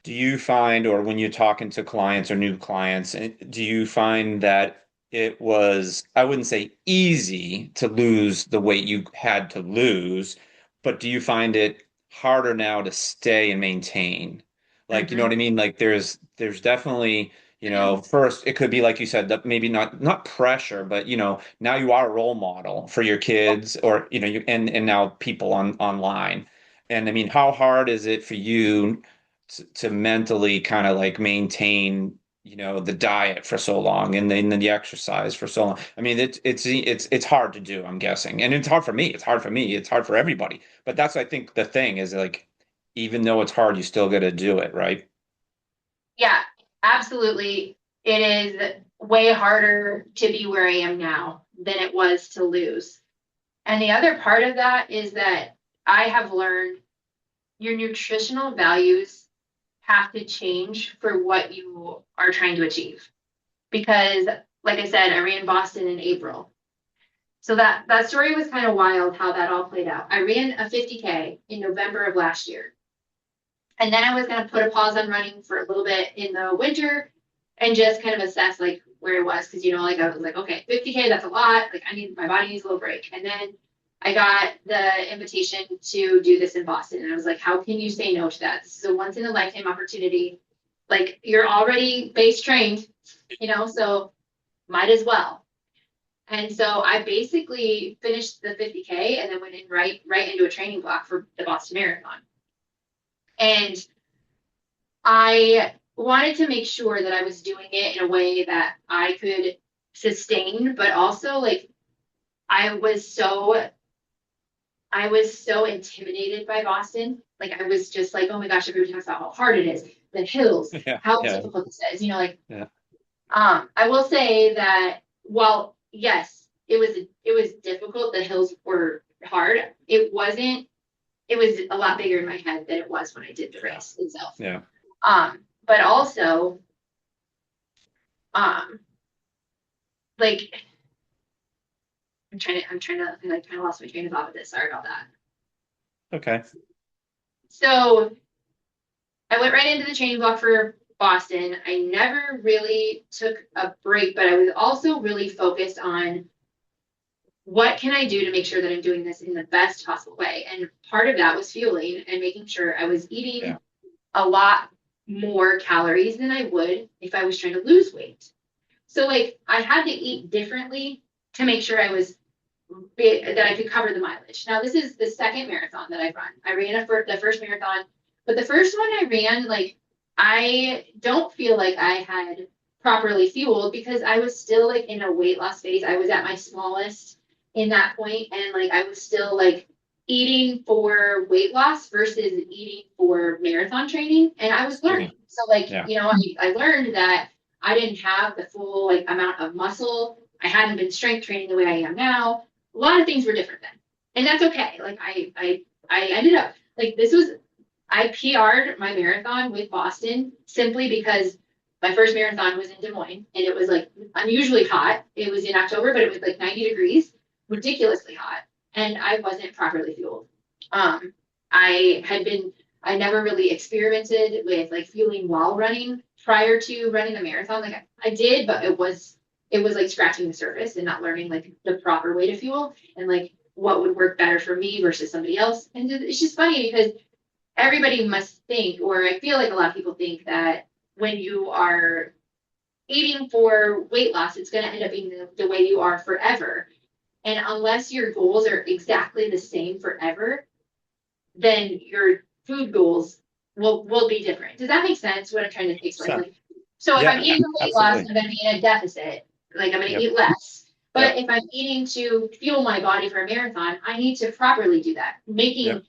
Speaker 2: Do you find, or when you're talking to clients or new clients, do you find that it was, I wouldn't say easy to lose the weight you had to lose, but do you find it harder now to stay and maintain? Like, you know what I
Speaker 1: Mm-hmm.
Speaker 2: mean? Like there's definitely, first it could be like you said, that maybe not pressure, but now you are a role model for your kids or you and now people online. And I mean, how hard is it for you to mentally kind of like maintain the diet for so long and then the exercise for so long. I mean it's hard to do, I'm guessing, and it's hard for me, it's hard for everybody, but that's I think the thing is like even though it's hard you still got to do it, right?
Speaker 1: Yeah, absolutely. It is way harder to be where I am now than it was to lose. And the other part of that is that I have learned your nutritional values have to change for what you are trying to achieve. Because, like I said, I ran Boston in April. So that story was kind of wild how that all played out. I ran a 50K in November of last year. And then I was going to put a pause on running for a little bit in the winter and just kind of assess like where it was. Cause like I was like, okay, 50K, that's a lot. Like my body needs a little break. And then I got the invitation to do this in Boston. And I was like, how can you say no to that? This is a once in a lifetime opportunity. Like you're already base trained, so might as well. And so I basically finished the 50K and then went in right into a training block for the Boston Marathon. And I wanted to make sure that I was doing it in a way that I could sustain, but also like I was so I was so intimidated by Boston. Like I was just like, oh my gosh, everybody talks about how hard it is, the hills,
Speaker 2: Yeah.
Speaker 1: how
Speaker 2: Yeah.
Speaker 1: difficult this is, you know, like
Speaker 2: Yeah.
Speaker 1: I will say that while yes, it was difficult, the hills were hard, it was a lot bigger in my head than it was when I did the
Speaker 2: Yeah.
Speaker 1: race itself.
Speaker 2: Yeah.
Speaker 1: But also, um, like I kind of lost my train of thought with this. Sorry about that.
Speaker 2: Okay.
Speaker 1: So I went right into the training block for Boston. I never really took a break, but I was also really focused on what can I do to make sure that I'm doing this in the best possible way. And part of that was fueling and making sure I was eating
Speaker 2: Yeah.
Speaker 1: a lot more calories than I would if I was trying to lose weight. So like I had to eat differently to make sure that I could cover the mileage. Now this is the second marathon that I've run. I ran the first marathon, but the first one I ran, like I don't feel like I had properly fueled because I was still like in a weight loss phase. I was at my smallest in that point, and like I was still like eating for weight loss versus eating for marathon training, and I was
Speaker 2: Mhm.
Speaker 1: learning. So like,
Speaker 2: Yeah.
Speaker 1: I learned that I didn't have the full like amount of muscle. I hadn't been strength training the way I am now. A lot of things were different then, and that's okay. Like I ended up like this was I PR'd my marathon with Boston simply because my first marathon was in Des Moines and it was like unusually hot. It was in October, but it was like 90 degrees, ridiculously hot, and I wasn't properly fueled. Um, I had been I never really experimented with like fueling while running prior to running the marathon. Like I did, but it was like scratching the surface and not learning like the proper way to fuel and like what would work better for me versus somebody else. And it's just funny because everybody must think, or I feel like a lot of people think that when you are eating for weight loss, it's going to end up being the way you are forever. And unless your goals are exactly the same forever, then your food goals will be different. Does that make sense? What I'm trying to explain?
Speaker 2: So,
Speaker 1: Like, so if I'm
Speaker 2: yeah,
Speaker 1: eating for weight loss,
Speaker 2: absolutely.
Speaker 1: I'm going to be in a deficit. Like I'm going to
Speaker 2: Yep.
Speaker 1: eat less. But
Speaker 2: Yep.
Speaker 1: if I'm eating to fuel my body for a marathon, I need to properly do that. Making
Speaker 2: Yep.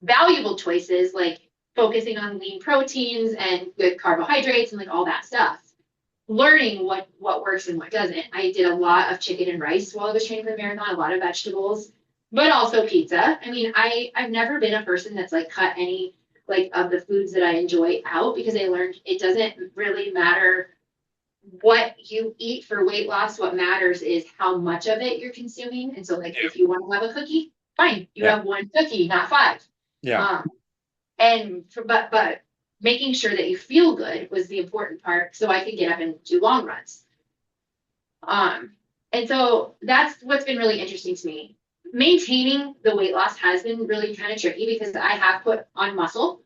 Speaker 1: valuable choices like focusing on lean proteins and good carbohydrates and like all that stuff. Learning what works and what doesn't. I did a lot of chicken and rice while I was training for the marathon, a lot of vegetables, but also pizza. I mean, I've never been a person that's like cut any like of the foods that I enjoy out because I learned it doesn't really matter what you eat for weight loss. What matters is how much of it you're consuming. And so like
Speaker 2: Yeah.
Speaker 1: if you want to have a cookie, fine, you
Speaker 2: Yeah.
Speaker 1: have one cookie, not five.
Speaker 2: Yeah.
Speaker 1: Um, but making sure that you feel good was the important part so I could get up and do long runs. Um, and so that's what's been really interesting to me. Maintaining the weight loss has been really kind of tricky because I have put on muscle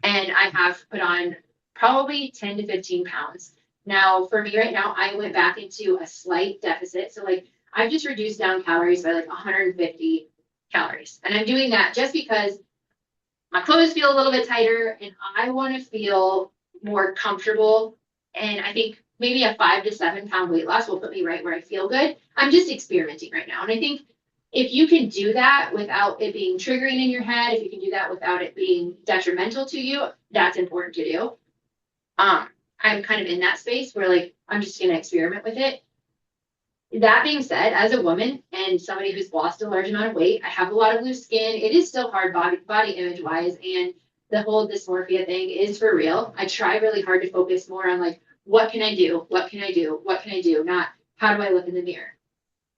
Speaker 1: and I have put on probably 10 to 15 pounds. Now, for me right now, I went back into a slight deficit. So, like, I've just reduced down calories by like 150 calories. And I'm doing that just because my clothes feel a little bit tighter and I want to feel more comfortable. And I think maybe a 5 to 7 pound weight loss will put me right where I feel good. I'm just experimenting right now. And I think if you can do that without it being triggering in your head, if you can do that without it being detrimental to you, that's important to do. I'm kind of in that space where like I'm just going to experiment with it. That being said, as a woman and somebody who's lost a large amount of weight, I have a lot of loose skin. It is still hard body image wise, and the whole dysmorphia thing is for real. I try really hard to focus more on like what can I do? What can I do? What can I do? Not how do I look in the mirror?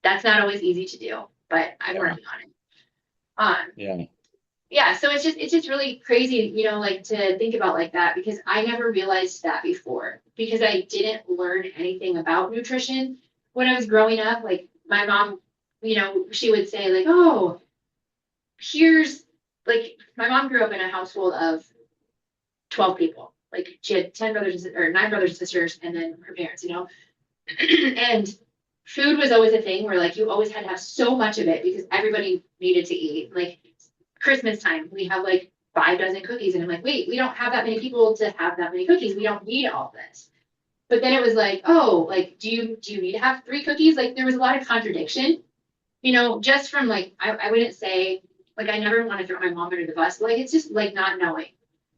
Speaker 1: That's not always easy to do, but I'm
Speaker 2: Yeah.
Speaker 1: working on it. Um,
Speaker 2: Yeah.
Speaker 1: yeah, so it's just really crazy, like to think about like that because I never realized that before because I didn't learn anything about nutrition when I was growing up. Like my mom, she would say like, "Oh, here's like my mom grew up in a household of 12 people. Like she had 10 brothers or 9 brothers and sisters and then her parents, and food was always a thing where like you always had to have so much of it because everybody needed to eat. Like Christmas time, we have like 5 dozen cookies, and I'm like, wait, we don't have that many people to have that many cookies. We don't need all this. But then it was like, oh, like, do you need to have 3 cookies? Like there was a lot of contradiction, just from like I wouldn't say like I never want to throw my mom under the bus. But, like it's just like not knowing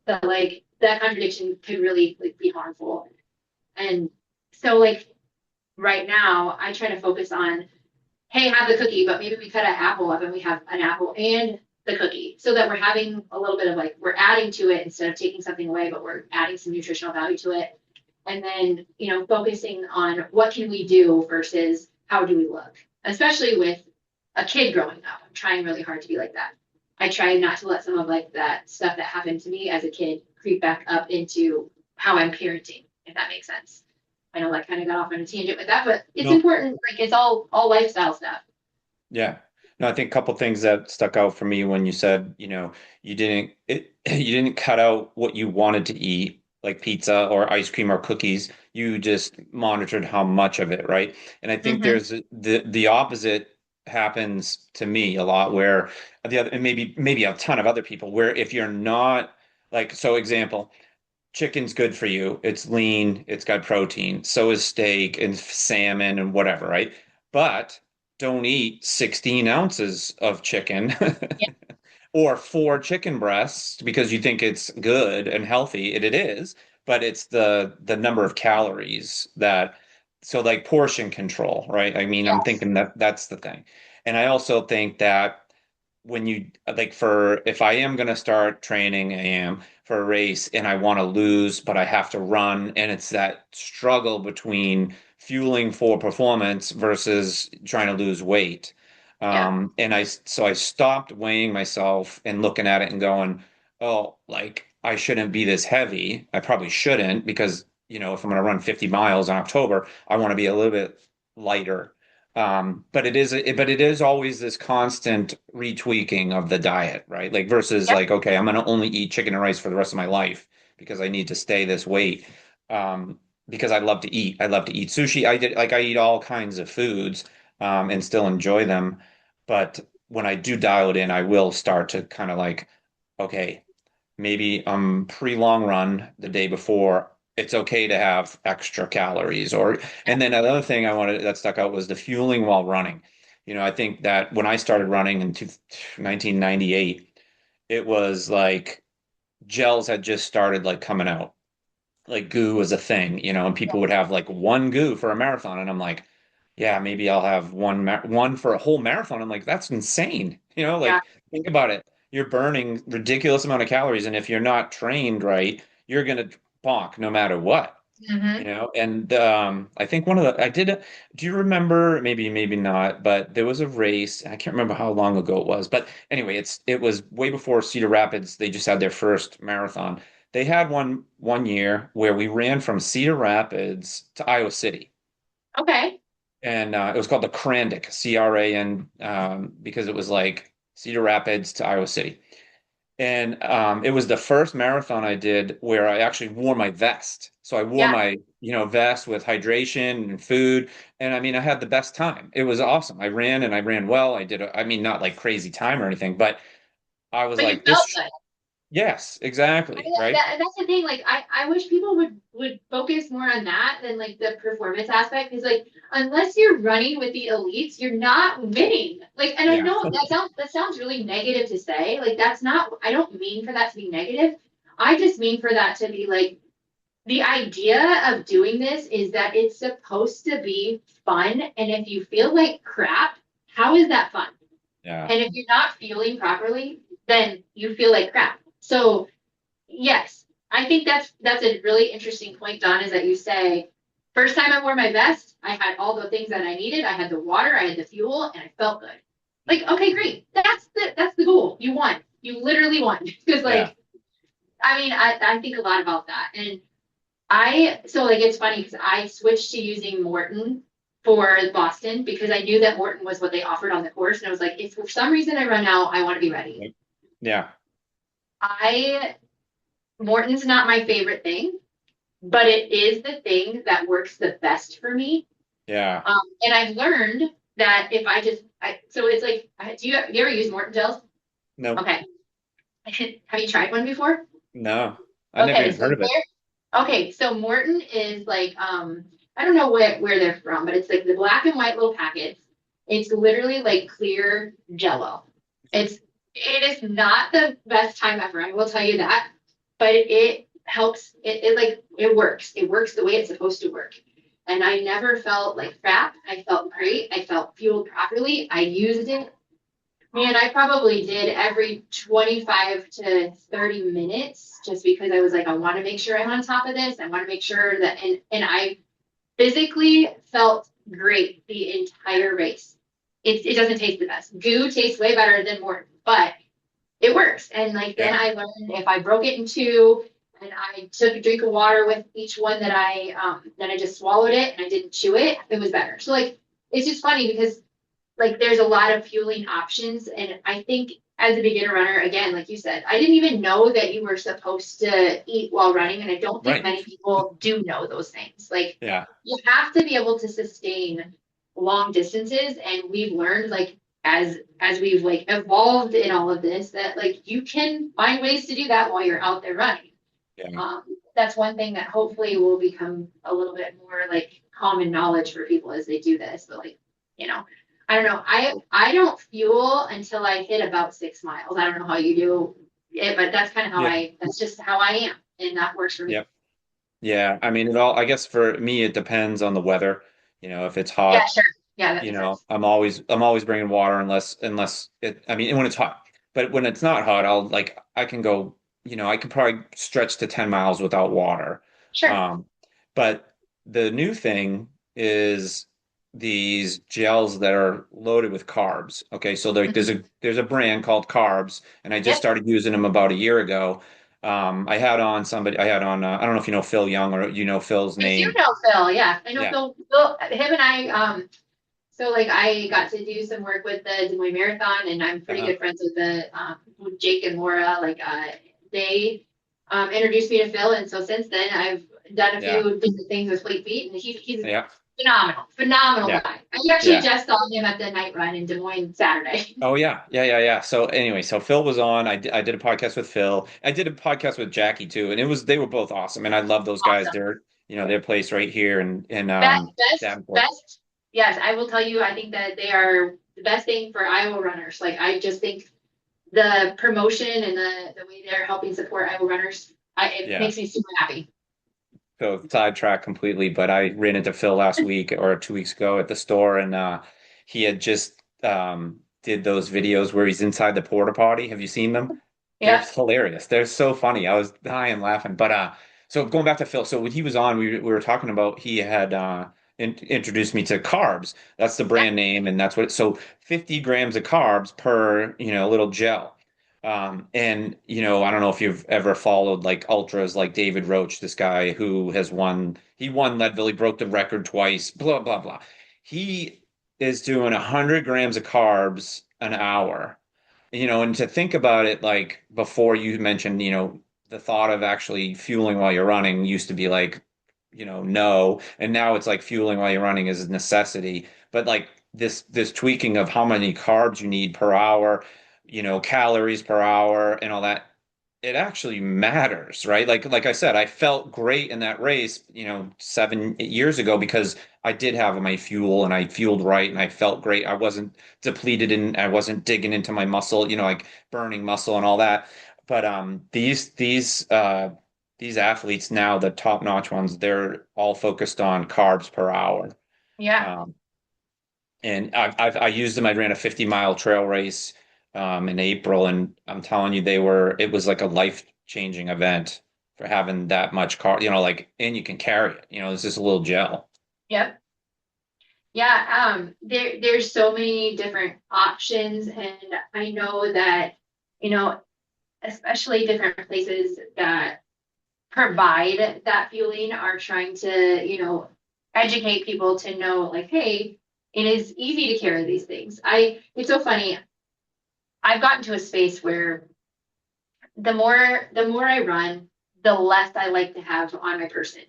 Speaker 1: that like that contradiction could really like be harmful. And so like right now I try to focus on, hey, have the cookie, but maybe we cut an apple up and we have an apple and the cookie so that we're having a little bit of like, we're adding to it instead of taking something away, but we're adding some nutritional value to it. And then, focusing on what can we do versus how do we look, especially with a kid growing up. I'm trying really hard to be like that. I try not to let some of like that stuff that happened to me as a kid creep back up into how I'm parenting, if that makes sense. I know that kind of got off on a tangent with that, but it's
Speaker 2: No.
Speaker 1: important. Like it's all lifestyle stuff.
Speaker 2: Yeah. No, I think a couple things that stuck out for me when you said, you didn't cut out what you wanted to eat, like pizza or ice cream or cookies. You just monitored how much of it, right? And I think
Speaker 1: Mm-hmm.
Speaker 2: there's the opposite happens to me a lot where the other and maybe a ton of other people where if you're not like so example, chicken's good for you. It's lean, it's got protein. So is steak and salmon and whatever, right? But don't eat 16 ounces of chicken
Speaker 1: Yeah.
Speaker 2: or four chicken breasts because you think it's good and healthy. It is, but it's the number of calories that so like portion control, right? I mean, I'm
Speaker 1: Yes.
Speaker 2: thinking that that's the thing. And I also think that when you like for if I am going to start training, I am for a race and I want to lose, but I have to run, and it's that struggle between fueling for performance versus trying to lose weight.
Speaker 1: Yeah.
Speaker 2: And I stopped weighing myself and looking at it and going, oh, like I shouldn't be this heavy. I probably shouldn't because, if I'm going to run 50 miles in October, I want to be a little bit lighter. But it is always this constant retweaking of the diet, right? Like versus
Speaker 1: Yep.
Speaker 2: like, okay, I'm gonna only eat chicken and rice for the rest of my life because I need to stay this weight. Because I love to eat. I love to eat sushi. I eat all kinds of foods, and still enjoy them. But when I do dial it in, I will start to kind of like, okay, maybe pre-long run the day before, it's okay to have extra calories or
Speaker 1: Yep.
Speaker 2: and then another thing I wanted that stuck out was the fueling while running. I think that when I started running in 1998, it was like gels had just started like coming out. Like goo was a thing, and people would have like one goo for a marathon and I'm like, yeah, maybe I'll have one for a whole marathon. I'm like, that's insane.
Speaker 1: Yeah.
Speaker 2: Like think about it. You're burning ridiculous amount of calories, and if you're not trained right, you're gonna bonk no matter what.
Speaker 1: Mm-hmm.
Speaker 2: And I think one of the I did. Do you remember? Maybe not. But there was a race. I can't remember how long ago it was. But anyway, it was way before Cedar Rapids. They just had their first marathon. They had one year where we ran from Cedar Rapids to Iowa City
Speaker 1: Okay.
Speaker 2: and it was called the Crandic, CRAN, because it was like Cedar Rapids to Iowa City. And it was the first marathon I did where I actually wore my vest. So I wore
Speaker 1: Yeah.
Speaker 2: my, vest with hydration and food. And I mean, I had the best time. It was awesome. I ran and I ran well. I mean, not like crazy time or anything, but I was
Speaker 1: But you
Speaker 2: like,
Speaker 1: felt good.
Speaker 2: yes, exactly. Right.
Speaker 1: That's the thing. Like, I wish people would focus more on that than like the performance aspect. Because like, unless you're running with the elites, you're not winning. Like, and I
Speaker 2: Yeah.
Speaker 1: know that sounds really negative to say. Like, that's not. I don't mean for that to be negative. I just mean for that to be like the idea of doing this is that it's supposed to be fun. And if you feel like crap, how is that fun?
Speaker 2: Yeah.
Speaker 1: And if you're not feeling properly, then you feel like crap. So yes, I think that's a really interesting point, Don, is that you say, first time I wore my vest, I had all the things that I needed. I had the water, I had the fuel, and I felt good. Like, okay, great. That's the goal. You won. You literally won. Because
Speaker 2: Yeah.
Speaker 1: like, I mean, I think a lot about that. And so like it's funny because I switched to using Morton for Boston because I knew that Morton was what they offered on the course. And I was like, if for some reason I run out, I want to be ready.
Speaker 2: Yeah.
Speaker 1: I Morton's not my favorite thing, but it is the thing that works the best for me.
Speaker 2: Yeah.
Speaker 1: And I've learned that if so it's like, do you ever use Morton gels?
Speaker 2: Nope.
Speaker 1: Okay. Have you tried one before?
Speaker 2: No. I never
Speaker 1: Okay,
Speaker 2: even
Speaker 1: so
Speaker 2: heard of it.
Speaker 1: Morton is like, I don't know where they're from, but it's like the black and white little packets. It's literally like clear Jello. It's It is not the best time ever, I will tell you that, but it helps. It like it works. It works the way it's supposed to work. And I never felt like crap. I felt great. I felt fueled properly. I used it. Man, I probably did every 25 to 30 minutes just because I was like, I want to make sure I'm on top of this. I want to make sure that, and I physically felt great the entire race. It doesn't taste the best. Goo tastes way better than Morton, but it works. And like then
Speaker 2: Yeah.
Speaker 1: I learned if I broke it in two and I took a drink of water with each one that I just swallowed it and I didn't chew it, it was better. So like it's just funny because like there's a lot of fueling options. And I think as a beginner runner, again, like you said, I didn't even know that you were supposed to eat while running. And I don't think
Speaker 2: Right.
Speaker 1: many people do know those things. Like
Speaker 2: Yeah.
Speaker 1: you have to be able to sustain long distances. And we've learned like as we've like evolved in all of this that like you can find ways to do that while you're out there running.
Speaker 2: Yeah.
Speaker 1: Um, that's one thing that hopefully will become a little bit more like common knowledge for people as they do this. But like, you know, I don't know. I don't fuel until I hit about 6 miles. I don't know how you do it, but that's kind of how
Speaker 2: Yeah.
Speaker 1: that's just how I am. And that works for me.
Speaker 2: Yep. Yeah. I mean, I guess for me, it depends on the weather. If it's
Speaker 1: Yeah,
Speaker 2: hot,
Speaker 1: sure. Yeah, that makes sense.
Speaker 2: I'm always bringing water unless I mean, when it's hot, but when it's not hot, I can go, I can probably stretch to 10 miles without water.
Speaker 1: Sure.
Speaker 2: Um, but the new thing is these gels that are loaded with carbs. Okay. So
Speaker 1: Mhm.
Speaker 2: there's a brand called Carbs, and I just
Speaker 1: Yep.
Speaker 2: started using them about a year ago. I had on, I don't know if you know Phil Young or Phil's
Speaker 1: I do
Speaker 2: name.
Speaker 1: know Phil. Yeah, I know
Speaker 2: Yeah.
Speaker 1: Phil. Him and I. So like I got to do some work with the Des Moines Marathon, and I'm pretty
Speaker 2: Uh-huh.
Speaker 1: good friends with Jake and Laura. Like they introduced me to Phil, and so since then I've done a
Speaker 2: Yeah.
Speaker 1: few different things with Fleet Feet, and he's
Speaker 2: Yeah.
Speaker 1: phenomenal
Speaker 2: Yeah.
Speaker 1: guy. I actually
Speaker 2: Yeah.
Speaker 1: just saw him at the night run in Des Moines Saturday.
Speaker 2: Oh yeah, yeah, yeah, yeah. So anyway, so Phil was on. I did a podcast with Phil. I did a podcast with Jackie too, and they were both awesome. And I love those guys.
Speaker 1: Awesome.
Speaker 2: They're their place right here in Davenport.
Speaker 1: Best. Yes, I will tell you. I think that they are the best thing for Iowa runners. Like I just think the promotion and the way they're helping support Iowa runners, it
Speaker 2: Yeah.
Speaker 1: makes me super happy.
Speaker 2: So sidetrack completely, but I ran into Phil last week or 2 weeks ago at the store, and he had just did those videos where he's inside the porta potty. Have you seen them? They're
Speaker 1: Yeah.
Speaker 2: hilarious. They're so funny. I was dying laughing. But so going back to Phil, so when he was on, we were talking about he had introduced me to carbs. That's the
Speaker 1: Yeah.
Speaker 2: brand name, and that's what. So 50 grams of carbs per little gel. And I don't know if you've ever followed like ultras like David Roach, this guy who he won Leadville, he broke the record twice, blah, blah, blah. He is doing 100 grams of carbs an hour. And to think about it, like before you mentioned, the thought of actually fueling while you're running used to be like, no. And now it's like fueling while you're running is a necessity. But like this tweaking of how many carbs you need per hour, calories per hour and all that, it actually matters, right? Like I said, I felt great in that race, 7 8 years ago because I did have my fuel and I fueled right and I felt great. I wasn't depleted and I wasn't digging into my muscle, like burning muscle and all that. But these athletes now, the top-notch ones, they're all focused on carbs per hour.
Speaker 1: Yeah.
Speaker 2: Um, and I used them. I ran a 50-mile trail race in April, and I'm telling you, it was like a life-changing event for having that much and you can carry it. It's just a little gel.
Speaker 1: Yep. Yeah. There's so many different options, and I know that, you know, especially different places that provide that fueling are trying to, educate people to know, like, hey, it is easy to carry these things. It's so funny. I've gotten to a space where the more I run, the less I like to have on my person.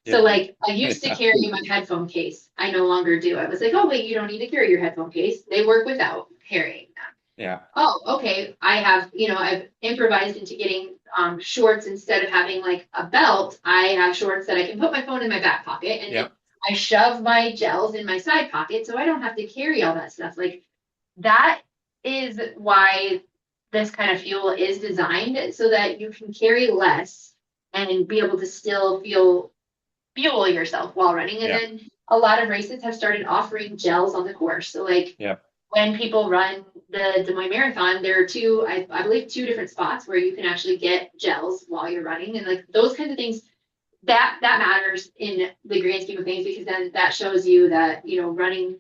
Speaker 1: So
Speaker 2: Yeah.
Speaker 1: like I used to
Speaker 2: Yeah.
Speaker 1: carry my headphone case. I no longer do. I was like, oh wait, you don't need to carry your headphone case. They work without carrying them.
Speaker 2: Yeah.
Speaker 1: Oh, okay. I've improvised into getting shorts instead of having like a belt. I have shorts that I can put my phone in my back pocket and then
Speaker 2: Yeah.
Speaker 1: I shove my gels in my side pocket so I don't have to carry all that stuff. Like that is why this kind of fuel is designed so that you can carry less and be able to still fuel yourself while running. And
Speaker 2: Yeah.
Speaker 1: then a lot of races have started offering gels on the course. So like
Speaker 2: Yeah.
Speaker 1: when people run the Des Moines Marathon, there are two, I believe, two different spots where you can actually get gels while you're running, and like those kinds of things that matters in the grand scheme of things, because then that shows you that running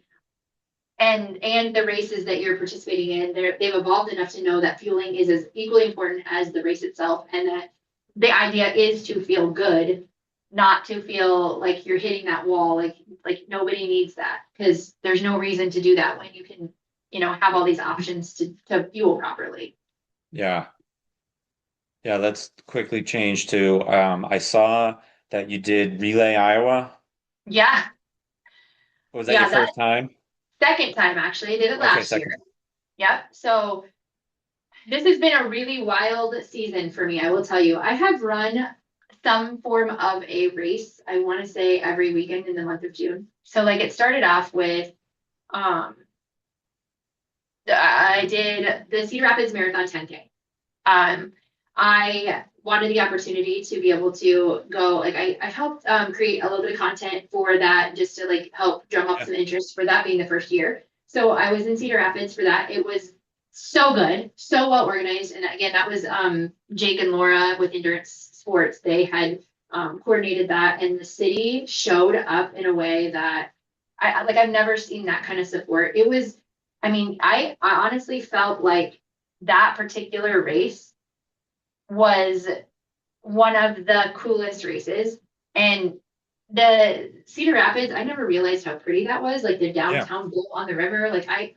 Speaker 1: and the races that you're participating in, they've evolved enough to know that fueling is as equally important as the race itself, and that the idea is to feel good, not to feel like you're hitting that wall. Like nobody needs that, because there's no reason to do that when you can, have all these options to fuel properly.
Speaker 2: Yeah. Yeah, that's quickly changed too. I saw that you did Relay Iowa.
Speaker 1: Yeah,
Speaker 2: Was that your
Speaker 1: yeah, that
Speaker 2: first time?
Speaker 1: second time actually. I did it
Speaker 2: Okay,
Speaker 1: last year.
Speaker 2: second.
Speaker 1: Yep. So this has been a really wild season for me, I will tell you. I have run some form of a race, I want to say every weekend in the month of June. So like it started off with um I did the Cedar Rapids Marathon 10K. I wanted the opportunity to be able to go, like I helped create a little bit of content for that, just to like help drum up
Speaker 2: Yeah.
Speaker 1: some interest for that being the first year. So I was in Cedar Rapids for that. It was so good, so well organized. And again, that was Jake and Laura with Endurance Sports. They had coordinated that, and the city showed up in a way that I've never seen that kind of support. It was, I mean, I honestly felt like that particular race was one of the coolest races. And the Cedar Rapids, I never realized how pretty that was, like the
Speaker 2: Yeah.
Speaker 1: downtown bowl on the river. Like I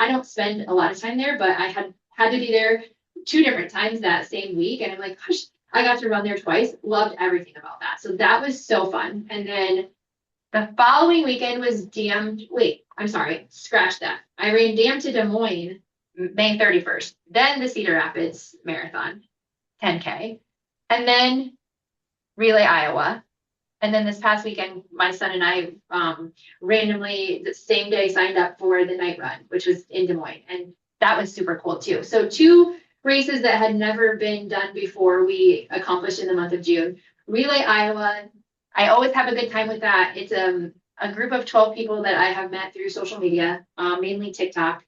Speaker 1: don't spend a lot of time there, but I had to be there two different times that same week. And I'm like, gosh, I got to run there twice. Loved everything about that. So that was so fun. And then the following weekend was wait, I'm sorry, scratch that. I ran Dam to Des Moines May 31st, then the Cedar Rapids Marathon 10K, and then Relay Iowa. And then this past weekend, my son and I randomly the same day signed up for the night run, which was in Des Moines. And that was super cool too. So two races that had never been done before we accomplished in the month of June. Relay Iowa, I always have a good time with that. It's a group of 12 people that I have met through social media, mainly TikTok.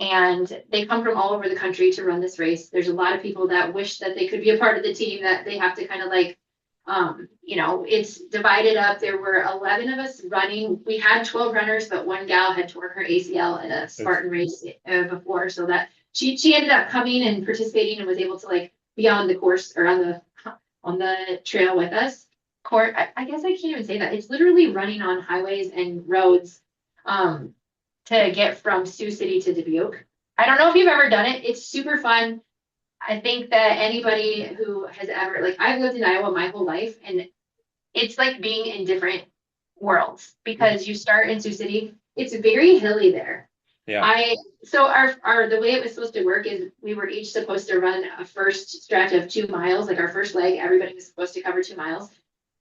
Speaker 1: And they come from all over the country to run this race. There's a lot of people that wish that they could be a part of the team, that they have to kind of like it's divided up. There were 11 of us running. We had 12 runners, but one gal had torn her ACL at a Spartan race before, so that she ended up coming and participating and was able to like be on the course or on the trail with us. Court, I guess I can't even say that. It's literally running on highways and roads to get from Sioux City to Dubuque. I don't know if you've ever done it. It's super fun. I think that anybody who has ever, like, I've lived in Iowa my whole life, and it's like being in different worlds, because you start in Sioux City, it's very hilly there.
Speaker 2: Yeah.
Speaker 1: So our the way it was supposed to work is we were each supposed to run a first stretch of 2 miles, like our first leg, everybody was supposed to cover 2 miles.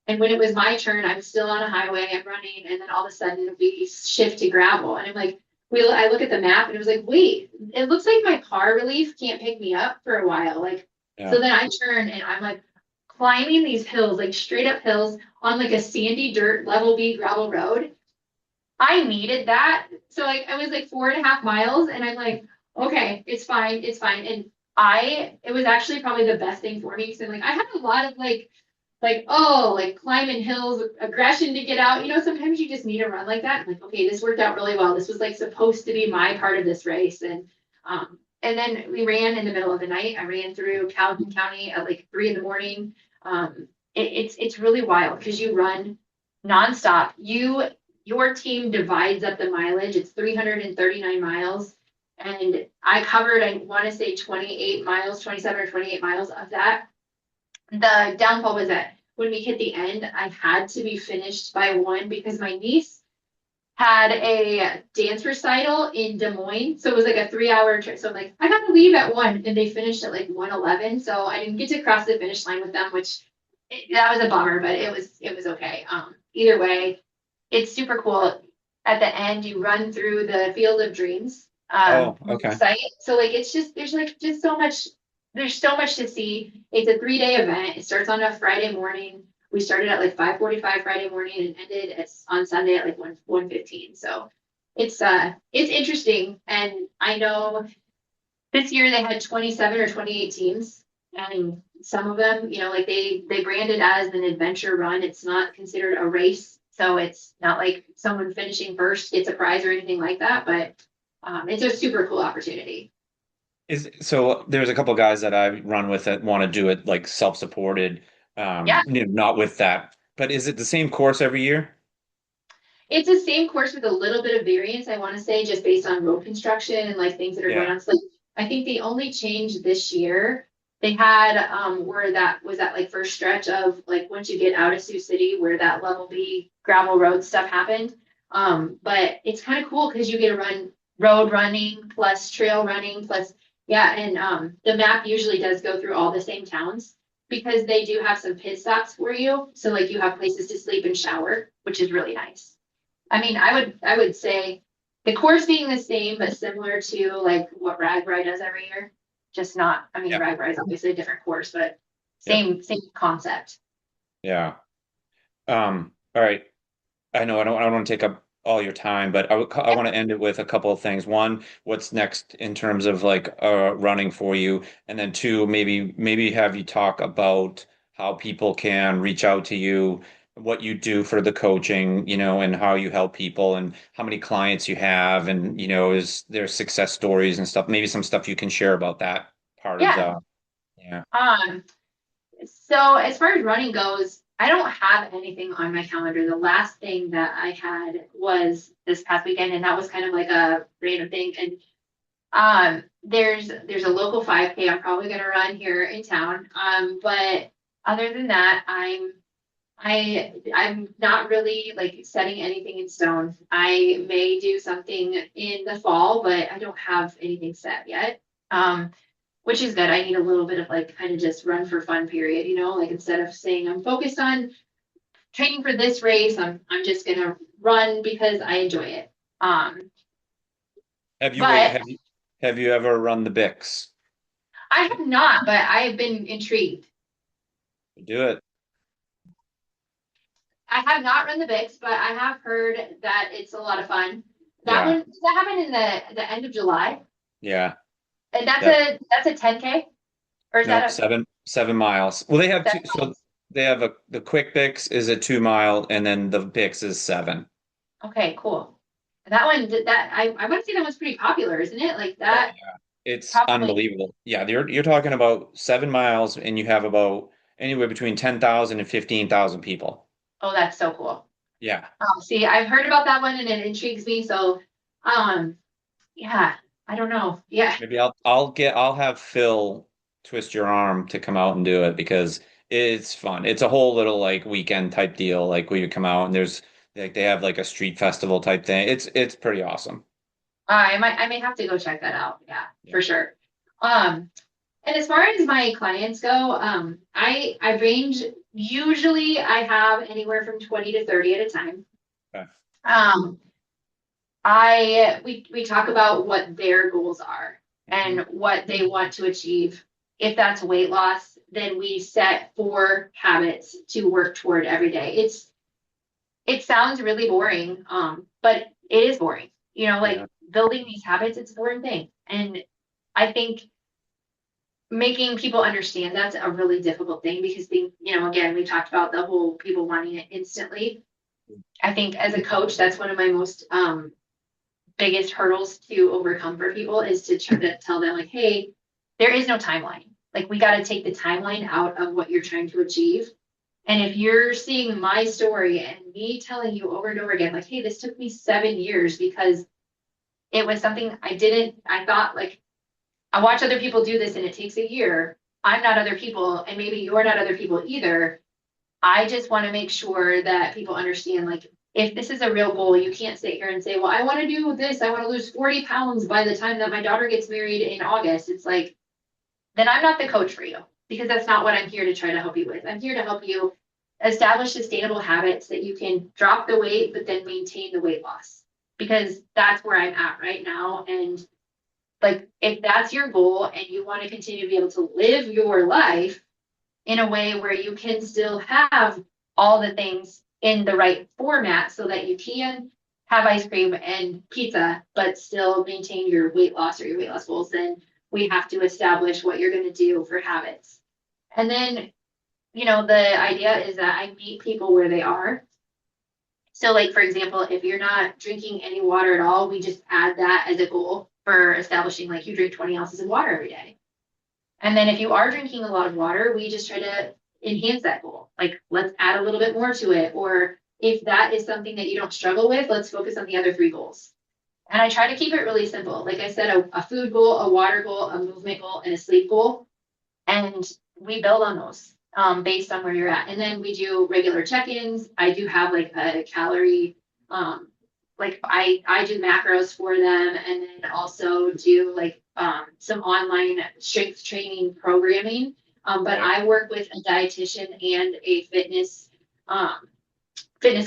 Speaker 1: And when it was my turn, I'm still on a highway, I'm running, and then all of a sudden we shift to gravel. And I'm like, I look at the map and it was like, wait, it looks like my car relief can't pick me up for a while. Like,
Speaker 2: Yeah.
Speaker 1: so then I turn and I'm like climbing these hills, like straight up hills on like a sandy dirt level B gravel road. I needed that. So like I was like 4.5 miles, and I'm like, okay, it's fine, it's fine. And it was actually probably the best thing for me, because I'm like, I had a lot of like climbing hills, aggression to get out. Sometimes you just need a run like that. I'm like, okay, this worked out really well. This was like supposed to be my part of this race. And then we ran in the middle of the night. I ran through Calhoun County at like 3 in the morning. It's really wild because you run nonstop. Your team divides up the mileage. It's 339 miles. And I covered, I want to say 28 miles, 27 or 28 miles of that. The downfall was that when we hit the end, I had to be finished by 1 because my niece had a dance recital in Des Moines. So it was like a 3 hour trip. So I'm like, I got to leave at 1, and they finished at like 1:11. So I didn't get to cross the finish line with them, which that was a bummer, but it was okay. Either way, it's super cool. At the end, you run through the Field of Dreams,
Speaker 2: Oh,
Speaker 1: On the
Speaker 2: okay.
Speaker 1: site. So like it's just there's like just so much there's so much to see. It's a 3 day event. It starts on a Friday morning. We started at like 5:45 Friday morning and ended on Sunday at like 1:15. So it's interesting. And I know this year they had 27 or 28 teams. And some of them, like they branded as an adventure run. It's not considered a race. So it's not like someone finishing first gets a prize or anything like that, but it's a super cool opportunity.
Speaker 2: So there's a couple guys that I run with that want to do it like self-supported,
Speaker 1: Yeah,
Speaker 2: not with that. But is it the same course every year?
Speaker 1: it's the same course with a little bit of variance, I want to say, just based on road construction and like things that are going
Speaker 2: Yeah.
Speaker 1: on. So like, I think the only change this year they had where that was that like first stretch of like once you get out of Sioux City where that level B gravel road stuff happened. But it's kind of cool because you get to run road running plus trail running plus yeah, and the map usually does go through all the same towns because they do have some pit stops for you. So like you have places to sleep and shower, which is really nice. I mean, I would say the course being the same, but similar to like what Ragbri does every year. Just not, I mean,
Speaker 2: Yeah.
Speaker 1: Ragbri is obviously a different course, but
Speaker 2: Yep.
Speaker 1: same concept.
Speaker 2: Yeah. All right. I don't want to take up all your time, but I
Speaker 1: Yeah,
Speaker 2: want to end it with a couple of things. One, what's next in terms of like running for you, and then two, maybe have you talk about how people can reach out to you, what you do for the coaching, and how you help people, and how many clients you have, and is there success stories and stuff. Maybe some stuff you can share about that part of
Speaker 1: yeah.
Speaker 2: the yeah.
Speaker 1: Um, so as far as running goes, I don't have anything on my calendar. The last thing that I had was this past weekend, and that was kind of like a random thing. And there's a local 5K I'm probably gonna run here in town. But other than that, I'm not really like setting anything in stone. I may do something in the fall, but I don't have anything set yet. Um, which is good. I need a little bit of like kind of just run for fun period, like instead of saying I'm focused on training for this race, I'm just gonna run because I enjoy it.
Speaker 2: Have you wait,
Speaker 1: But
Speaker 2: have you ever run the Bix?
Speaker 1: I have not, but I have been intrigued.
Speaker 2: Do it.
Speaker 1: I have not run the Bix, but I have heard that it's a lot of fun. That
Speaker 2: Yeah.
Speaker 1: one, does that happen in the end of July?
Speaker 2: Yeah.
Speaker 1: And that's
Speaker 2: That
Speaker 1: a 10K? Or is
Speaker 2: Nope,
Speaker 1: that a
Speaker 2: 7 miles. Well, they have two. So
Speaker 1: 7 miles?
Speaker 2: they have the quick Bix is a 2 mile, and then the Bix is 7.
Speaker 1: Okay, cool. That one that I want to say that one's pretty popular, isn't it? Like
Speaker 2: Oh
Speaker 1: that
Speaker 2: yeah, it's
Speaker 1: probably
Speaker 2: unbelievable. Yeah, you're talking about 7 miles, and you have about anywhere between 10,000 and 15,000 people.
Speaker 1: oh, that's so cool.
Speaker 2: Yeah,
Speaker 1: See, I've heard about that one and it intrigues me. So um yeah, I don't know. Yeah.
Speaker 2: maybe I'll have Phil twist your arm to come out and do it because it's fun. It's a whole little like weekend type deal, like where you come out and there's like they have like a street festival type thing. It's pretty awesome.
Speaker 1: I may have to go check that out. Yeah,
Speaker 2: Yeah.
Speaker 1: for sure. Um And as far as my clients go, I range usually I have anywhere from 20 to 30 at a time.
Speaker 2: Okay.
Speaker 1: Um, we talk about what their goals are
Speaker 2: hmm
Speaker 1: and what they want to achieve. If that's weight loss, then we set 4 habits to work toward every day. It sounds really boring, but it is boring.
Speaker 2: Yeah.
Speaker 1: Like building these habits, it's a boring thing. And I think making people understand that's a really difficult thing because again, we talked about the whole people wanting it instantly. I think as a coach, that's one of my most biggest hurdles to overcome for people is to try to tell them like, hey, there is no timeline. Like we got to take the timeline out of what you're trying to achieve. And if you're seeing my story and me telling you over and over again, like, hey, this took me 7 years because it was something I thought like I watch other people do this and it takes a year. I'm not other people, and maybe you're not other people either. I just want to make sure that people understand like, if this is a real goal, you can't sit here and say, well, I want to do this. I want to lose 40 pounds by the time that my daughter gets married in August. It's like, then I'm not the coach for you because that's not what I'm here to try to help you with. I'm here to help you establish sustainable habits that you can drop the weight, but then maintain the weight loss because that's where I'm at right now. And like if that's your goal and you want to continue to be able to live your life in a way where you can still have all the things in the right format so that you can have ice cream and pizza, but still maintain your weight loss or your weight loss goals, then we have to establish what you're going to do for habits. And then, the idea is that I meet people where they are. So, like, for example, if you're not drinking any water at all, we just add that as a goal for establishing, like, you drink 20 ounces of water every day. And then if you are drinking a lot of water, we just try to enhance that goal. Like, let's add a little bit more to it. Or if that is something that you don't struggle with, let's focus on the other three goals. And I try to keep it really simple. Like I said, a food goal, a water goal, a movement goal, and a sleep goal. And we build on those based on where you're at. And then we do regular check-ins. I do have like a calorie, like I do macros for them, and then also do like some online strength training programming. But
Speaker 2: Right.
Speaker 1: I work with a dietitian and a fitness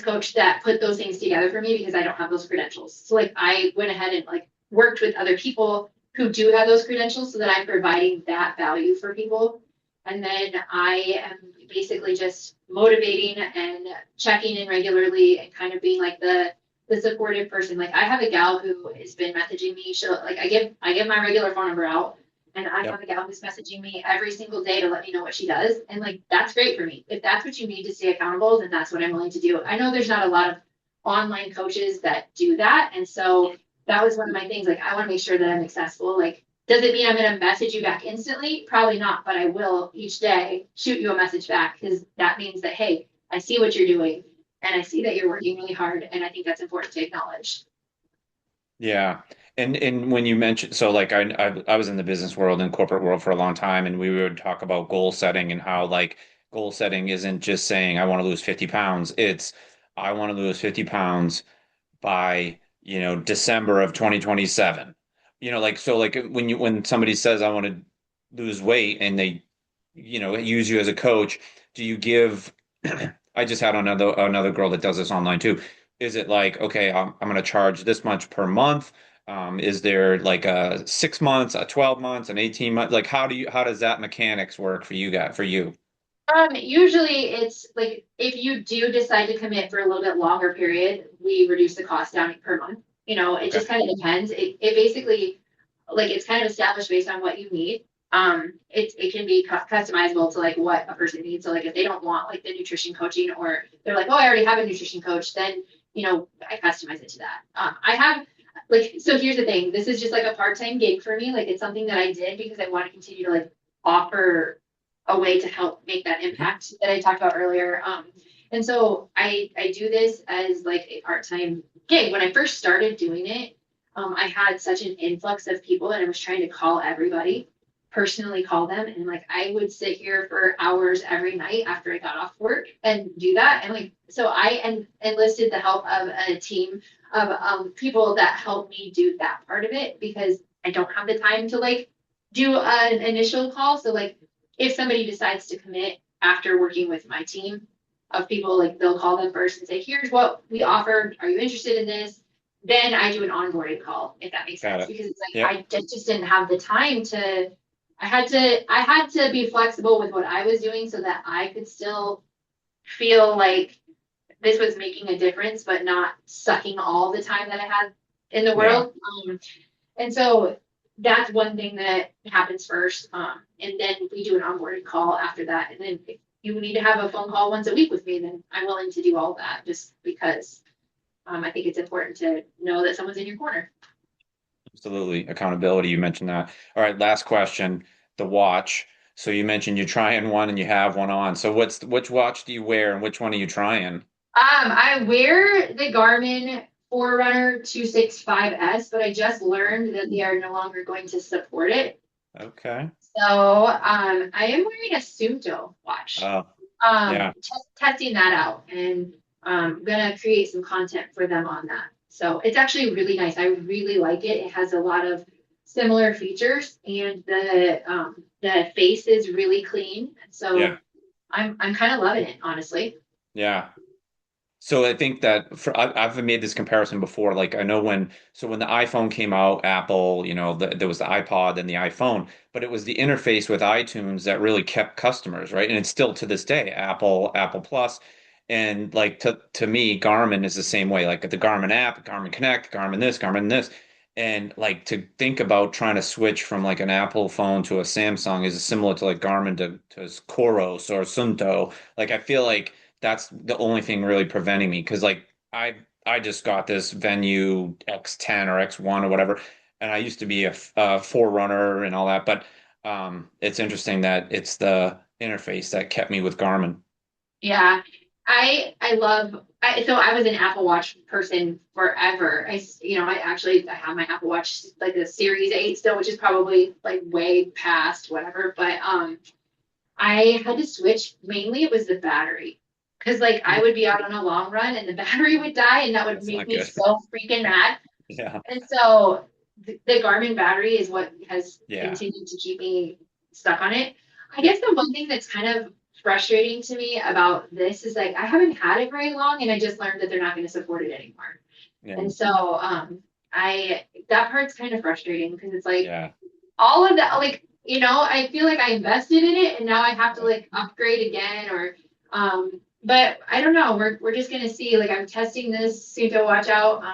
Speaker 1: coach that put those things together for me because I don't have those credentials. So like I went ahead and like worked with other people who do have those credentials so that I'm providing that value for people. And then I am basically just motivating and checking in regularly and kind of being like the supportive person. Like I have a gal who has been messaging me. She'll like I give my regular phone number out, and I have
Speaker 2: Yep.
Speaker 1: a gal who's messaging me every single day to let me know what she does. And like that's great for me. If that's what you need to stay accountable, then that's what I'm willing to do. I know there's not a lot of online coaches that do that. And so that was one of my things. Like I want to make sure that I'm accessible. Like, does it mean I'm going to message you back instantly? Probably not, but I will each day shoot you a message back because that means that, hey, I see what you're doing and I see that you're working really hard. And I think that's important to acknowledge.
Speaker 2: Yeah. And when you mentioned, so like I was in the business world and corporate world for a long time, and we would talk about goal setting and how like goal setting isn't just saying I want to lose 50 pounds. It's I want to lose 50 pounds by, December of 2027. Like so like when somebody says I want to lose weight and they, use you as a coach, do you give I just had another girl that does this online too. Is it like, okay, I'm going to charge this much per month? Is there like a 6 months, a 12 months, an 18 month? Like how does that mechanics work for you guys, for you?
Speaker 1: Usually it's like if you do decide to commit for a little bit longer period, we reduce the cost down per month. It
Speaker 2: Okay.
Speaker 1: just kind of depends. It basically like it's kind of established based on what you need. It can be customizable to like what a person needs. So like if they don't want like the nutrition coaching or they're like, oh, I already have a nutrition coach, then I customize it to that. I have like so here's the thing. This is just like a part-time gig for me. Like it's something that I did because I want to continue to like offer a way to help make that
Speaker 2: Mhm.
Speaker 1: impact that I talked about earlier. And so I do this as like a part-time gig. When I first started doing it, I had such an influx of people and I was trying to call everybody, personally call them. And like I would sit here for hours every night after I got off work and do that. And like, so enlisted the help of a team of people that help me do that part of it because I don't have the time to like do an initial call. So like if somebody decides to commit after working with my team of people, like they'll call them first and say, here's what we offered. Are you interested in this? Then I do an onboarding call, if that makes
Speaker 2: Got
Speaker 1: sense,
Speaker 2: it.
Speaker 1: because it's like
Speaker 2: Yep.
Speaker 1: I just didn't have the time to. I had to be flexible with what I was doing so that I could still feel like this was making a difference, but not sucking all the time that I had in the
Speaker 2: Yeah.
Speaker 1: world. And so that's one thing that happens first. And then we do an onboarding call after that. And then if you need to have a phone call once a week with me, then I'm willing to do all that just because I think it's important to know that someone's in your corner.
Speaker 2: Absolutely. Accountability. You mentioned that. All right. Last question. The watch. So you mentioned you're trying one and you have one on. So which watch do you wear and which one are you trying?
Speaker 1: I wear the Garmin Forerunner 265S, but I just learned that they are no longer going to support it.
Speaker 2: Okay.
Speaker 1: So I am wearing a Suunto watch.
Speaker 2: Oh, yeah.
Speaker 1: Testing that out and gonna create some content for them on that. So it's actually really nice. I really like it. It has a lot of similar features and the face is really clean.
Speaker 2: Yeah.
Speaker 1: So I'm kind of loving it, honestly.
Speaker 2: Yeah. So I think that I've made this comparison before. Like I know when the iPhone came out, Apple, there was the iPod and the iPhone, but it was the interface with iTunes that really kept customers, right? And it's still to this day, Apple Plus. And like to me, Garmin is the same way. Like the Garmin app, Garmin Connect, Garmin this. And like to think about trying to switch from like an Apple phone to a Samsung is similar to like Garmin to Coros or Sunto. Like I feel like that's the only thing really preventing me because like I just got this Venue X10 or X1 or whatever, and I used to be a Forerunner and all that, but it's interesting that it's the interface that kept me with Garmin.
Speaker 1: Yeah. I love so I was an Apple Watch person forever. I have my Apple Watch like the Series 8 still, which is probably like way past whatever, but I had to switch. Mainly it was the battery. Because like I would be out on a long run and the battery would die and that would
Speaker 2: That's
Speaker 1: make
Speaker 2: not
Speaker 1: me
Speaker 2: good.
Speaker 1: so freaking mad.
Speaker 2: Yeah.
Speaker 1: And so the Garmin battery is what has
Speaker 2: Yeah.
Speaker 1: continued to keep me stuck on it. I guess the one thing that's kind of frustrating to me about this is like I haven't had it very long and I just learned that they're not going to support it anymore.
Speaker 2: Yeah.
Speaker 1: And so I that part's kind of frustrating because it's like
Speaker 2: Yeah.
Speaker 1: all of that like I feel like I invested in it and now I have to
Speaker 2: Right.
Speaker 1: like upgrade again or but I don't know. We're just gonna see. Like I'm testing this Sunto watch out.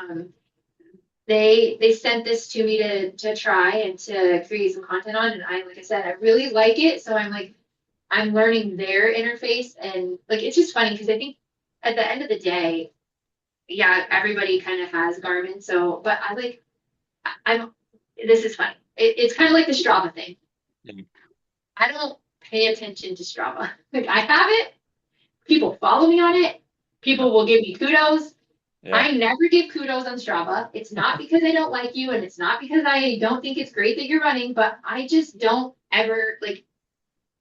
Speaker 1: They sent this to me to try and to create some content on, and I like I said, I really like it. So I'm like I'm learning their interface and like it's just funny because I think at the end of the day, yeah, everybody kind of has Garmin. So, but I like I'm this is funny. It's kind of like the Strava thing.
Speaker 2: Yeah.
Speaker 1: I don't pay attention to Strava. Like I have it, people follow me on it,
Speaker 2: Yeah.
Speaker 1: people will give me kudos.
Speaker 2: Yeah.
Speaker 1: I never give kudos on Strava. It's not because I don't like you and it's not because I don't think it's great that you're running, but I just don't ever like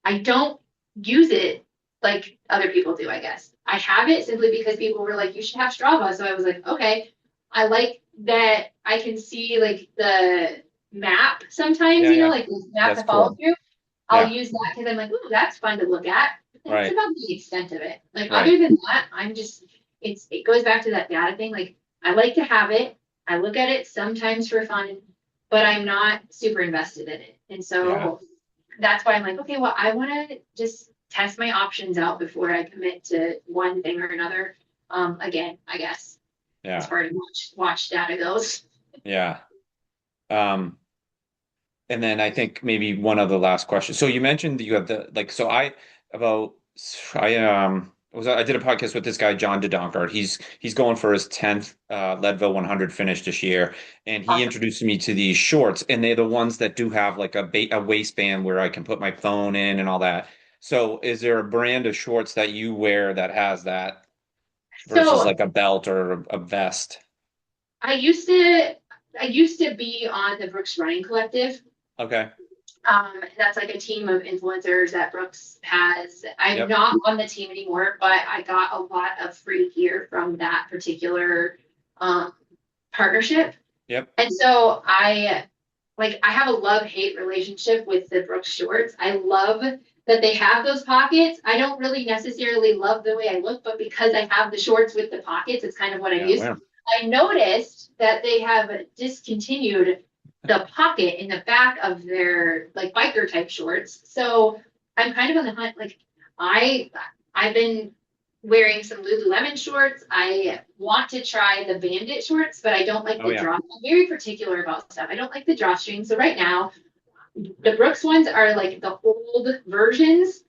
Speaker 1: I don't use it like other people do, I guess. I have it simply because people were like, you should have Strava. So I was like, okay. I like that I can see like the map sometimes,
Speaker 2: Yeah. Yeah.
Speaker 1: like the map
Speaker 2: That's
Speaker 1: to follow
Speaker 2: cool.
Speaker 1: through. I'll
Speaker 2: Yeah.
Speaker 1: use that because I'm like, ooh, that's fun to look at. But that's
Speaker 2: Right.
Speaker 1: about the extent of it. Like
Speaker 2: Right.
Speaker 1: other than that, I'm just it goes back to that data thing. Like I like to have it. I look at it sometimes for fun, but I'm not super invested in it. And
Speaker 2: Yeah.
Speaker 1: so that's why I'm like, okay, well, I want to just test my options out before I commit to one thing or another. Again, I guess as
Speaker 2: Yeah.
Speaker 1: far as watch data goes.
Speaker 2: Yeah. Um, And then I think maybe one other last question. So you mentioned that you have the like so about I did a podcast with this guy John DeDonkard. He's going for his 10th Leadville 100 finish this year, and he
Speaker 1: Awesome.
Speaker 2: introduced me to these shorts, and they're the ones that do have like a waistband where I can put my phone in and all that. So is there a brand of shorts that you wear that has that versus
Speaker 1: So
Speaker 2: like a belt or a vest?
Speaker 1: I used to I used to be on the Brooks Running Collective.
Speaker 2: Okay.
Speaker 1: That's like a team of influencers that Brooks has. I'm
Speaker 2: Yep.
Speaker 1: not on the team anymore, but I got a lot of free gear from that particular um, partnership.
Speaker 2: Yep.
Speaker 1: And so I have a love-hate relationship with the Brooks shorts. I love that they have those pockets. I don't really necessarily love the way I look, but because I have the shorts with the pockets, it's kind of what I
Speaker 2: Yeah.
Speaker 1: use.
Speaker 2: Well.
Speaker 1: I noticed that they have discontinued the pocket in the back of their like biker type shorts. So I'm kind of on the hunt. Like I I've been wearing some Lululemon shorts. I want to try the Bandit shorts, but I don't like
Speaker 2: Oh
Speaker 1: the
Speaker 2: yeah.
Speaker 1: draw. I'm very particular about stuff. I don't like the drawstring. So right now, the Brooks ones are like the old versions,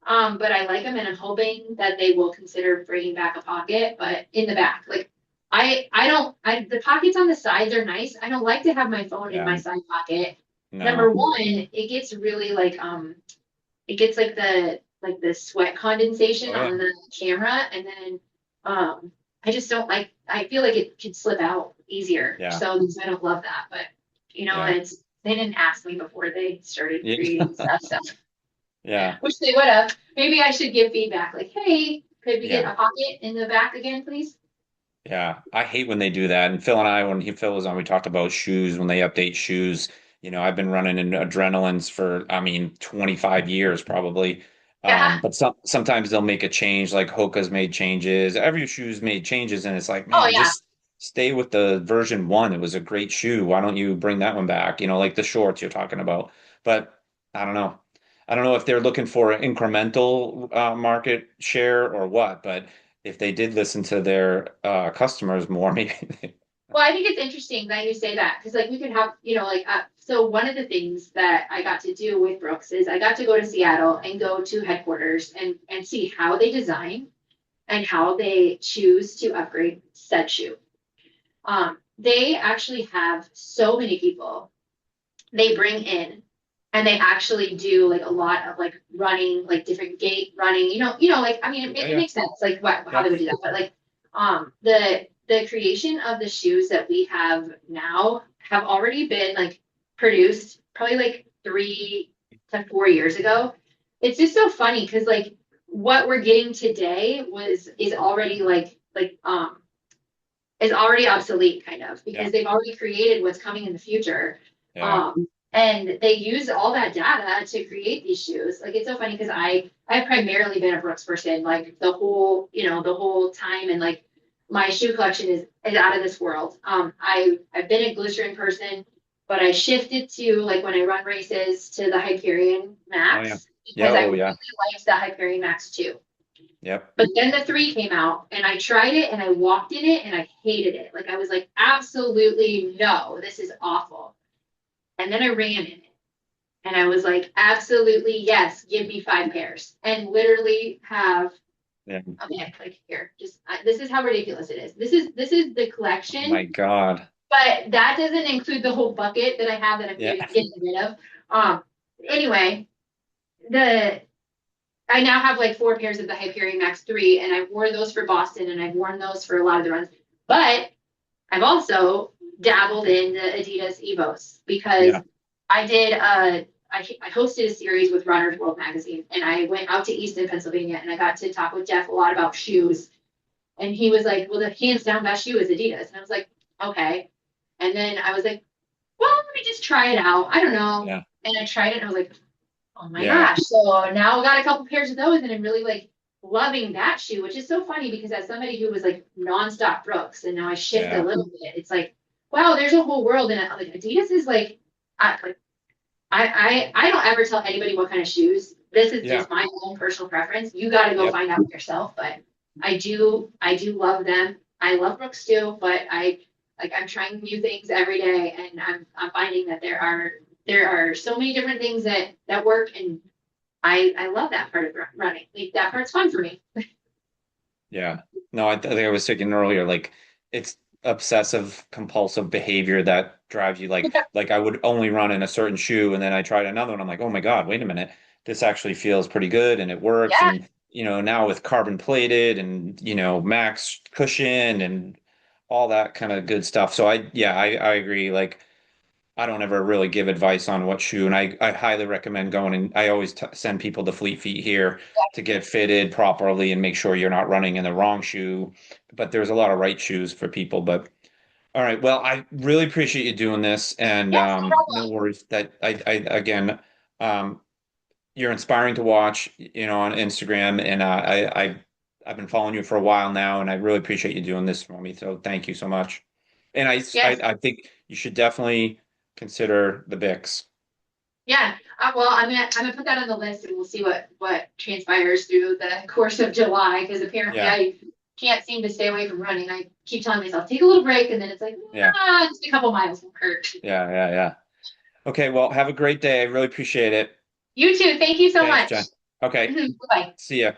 Speaker 1: but I like them, and I'm hoping that they will consider bringing back a pocket, but in the back. Like I don't. The pockets on the sides are nice. I don't like to have my phone in
Speaker 2: Yeah.
Speaker 1: my side pocket. Number
Speaker 2: No.
Speaker 1: one, it gets really like it gets like the sweat condensation
Speaker 2: Oh yeah.
Speaker 1: on the camera and then I just don't like I feel like it could slip out easier.
Speaker 2: Yeah.
Speaker 1: So I don't love that. But
Speaker 2: Yeah.
Speaker 1: it's they didn't ask me before they started
Speaker 2: Yeah.
Speaker 1: creating stuff, so
Speaker 2: Yeah.
Speaker 1: which they would have. Maybe I should give feedback like, hey, could we get
Speaker 2: Yeah.
Speaker 1: a pocket in the back again, please?
Speaker 2: Yeah. I hate when they do that. And Phil and I, Phil was on, we talked about shoes, when they update shoes. I've been running in adrenalines for, I mean, 25 years probably.
Speaker 1: Yeah.
Speaker 2: But sometimes they'll make a change, like Hoka's made changes. Every shoe's made changes, and it's like,
Speaker 1: Oh
Speaker 2: man,
Speaker 1: yeah.
Speaker 2: just stay with the version one. It was a great shoe. Why don't you bring that one back? Like the shorts you're talking about. But I don't know. I don't know if they're looking for an incremental market share or what, but if they did listen to their customers more, maybe.
Speaker 1: Well, I think it's interesting that you say that because like we could have, so one of the things that I got to do with Brooks is I got to go to Seattle and go to headquarters and see how they design and how they choose to upgrade said shoe. They actually have so many people they bring in and they actually do like a lot of like running, like different gait running, like I mean
Speaker 2: Yeah,
Speaker 1: it
Speaker 2: yeah,
Speaker 1: makes sense like how
Speaker 2: yeah.
Speaker 1: they would do that. But like the creation of the shoes that we have now have already been like produced probably like 3 to 4 years ago. It's just so funny because like what we're getting today is already is already obsolete kind of
Speaker 2: Yeah,
Speaker 1: because they've already created what's coming in the future.
Speaker 2: yeah.
Speaker 1: And they use all that data to create these shoes. Like it's so funny because I've primarily been a Brooks person like the whole time and like my shoe collection is out of this world. I've been a glycerin person, but I shifted to like when I run races to the Hyperion
Speaker 2: Oh yeah.
Speaker 1: Max
Speaker 2: Yeah,
Speaker 1: because I
Speaker 2: oh
Speaker 1: really
Speaker 2: yeah.
Speaker 1: liked the Hyperion Max too.
Speaker 2: Yep.
Speaker 1: But then the three came out and I tried it and I walked in it and I hated it. Like I was like, absolutely no, this is awful. And then I ran in it and I was like, absolutely yes, give me 5 pairs. And literally have
Speaker 2: Yeah.
Speaker 1: okay, like here, just this is how ridiculous it is. This is the
Speaker 2: My
Speaker 1: collection,
Speaker 2: God.
Speaker 1: but that doesn't include the whole bucket that I have that I'm
Speaker 2: Yeah.
Speaker 1: getting rid of. Um, anyway, the I now have like 4 pairs of the Hyperion Max 3, and I've worn those for Boston and I've worn those for a lot of the runs. But I've also dabbled in the Adidas Evos because
Speaker 2: Yeah.
Speaker 1: I did I hosted a series with Runner's World magazine and I went out to Easton, Pennsylvania and I got to talk with Jeff a lot about shoes. And he was like, well, the hands down best shoe is Adidas. And I was like, okay. And then I was like, well, let me just try it out. I don't know.
Speaker 2: Yeah.
Speaker 1: And I tried it and I was like, oh my
Speaker 2: Yeah.
Speaker 1: gosh. So now I got a couple pairs of those and I'm really like loving that shoe, which is so funny because as somebody who was like nonstop Brooks and now I shift a
Speaker 2: Yeah.
Speaker 1: little bit, it's like, wow, there's a whole world. And like Adidas is like I don't ever tell anybody what kind of shoes. This is
Speaker 2: Yeah.
Speaker 1: just my own personal preference. You got to go
Speaker 2: Yep.
Speaker 1: find out for yourself. But I do love them. I love Brooks too, but I'm trying new things every day, and I'm finding that there are so many different things that work, and I love that part of running. Like that part's fun for me.
Speaker 2: Yeah. No, I think I was thinking earlier, like it's obsessive compulsive behavior that drives you like I would only run in a certain shoe and then I tried another one. I'm like, oh my God, wait a minute. This actually feels pretty good and it works.
Speaker 1: Yeah,
Speaker 2: And now with carbon plated and max cushion and all that kind of good stuff. So I agree. Like I don't ever really give advice on what shoe, and I highly recommend going and I always t send people to Fleet Feet here to get fitted properly and make sure you're not running in the wrong shoe. But there's a lot of right shoes for people. But all right, well, I really appreciate you doing this, and
Speaker 1: yes, no
Speaker 2: no
Speaker 1: problem.
Speaker 2: worries that I again, um, you're inspiring to watch, on Instagram, and I've been following you for a while now, and I really appreciate you doing this for me. So thank you so much. And
Speaker 1: Yes,
Speaker 2: I think you should definitely consider the Bix.
Speaker 1: yeah. Well, I'm gonna put that on the list, and we'll see what transpires through the course of July because apparently
Speaker 2: Yeah,
Speaker 1: I can't seem to stay away from running. I keep telling myself take a little break, and then it's like
Speaker 2: yeah,
Speaker 1: just a couple miles won't hurt.
Speaker 2: yeah. Okay, well, have a great day. I really appreciate it.
Speaker 1: You too. Thank you so
Speaker 2: Thanks, Jen.
Speaker 1: much.
Speaker 2: Okay,
Speaker 1: Bye.
Speaker 2: see ya.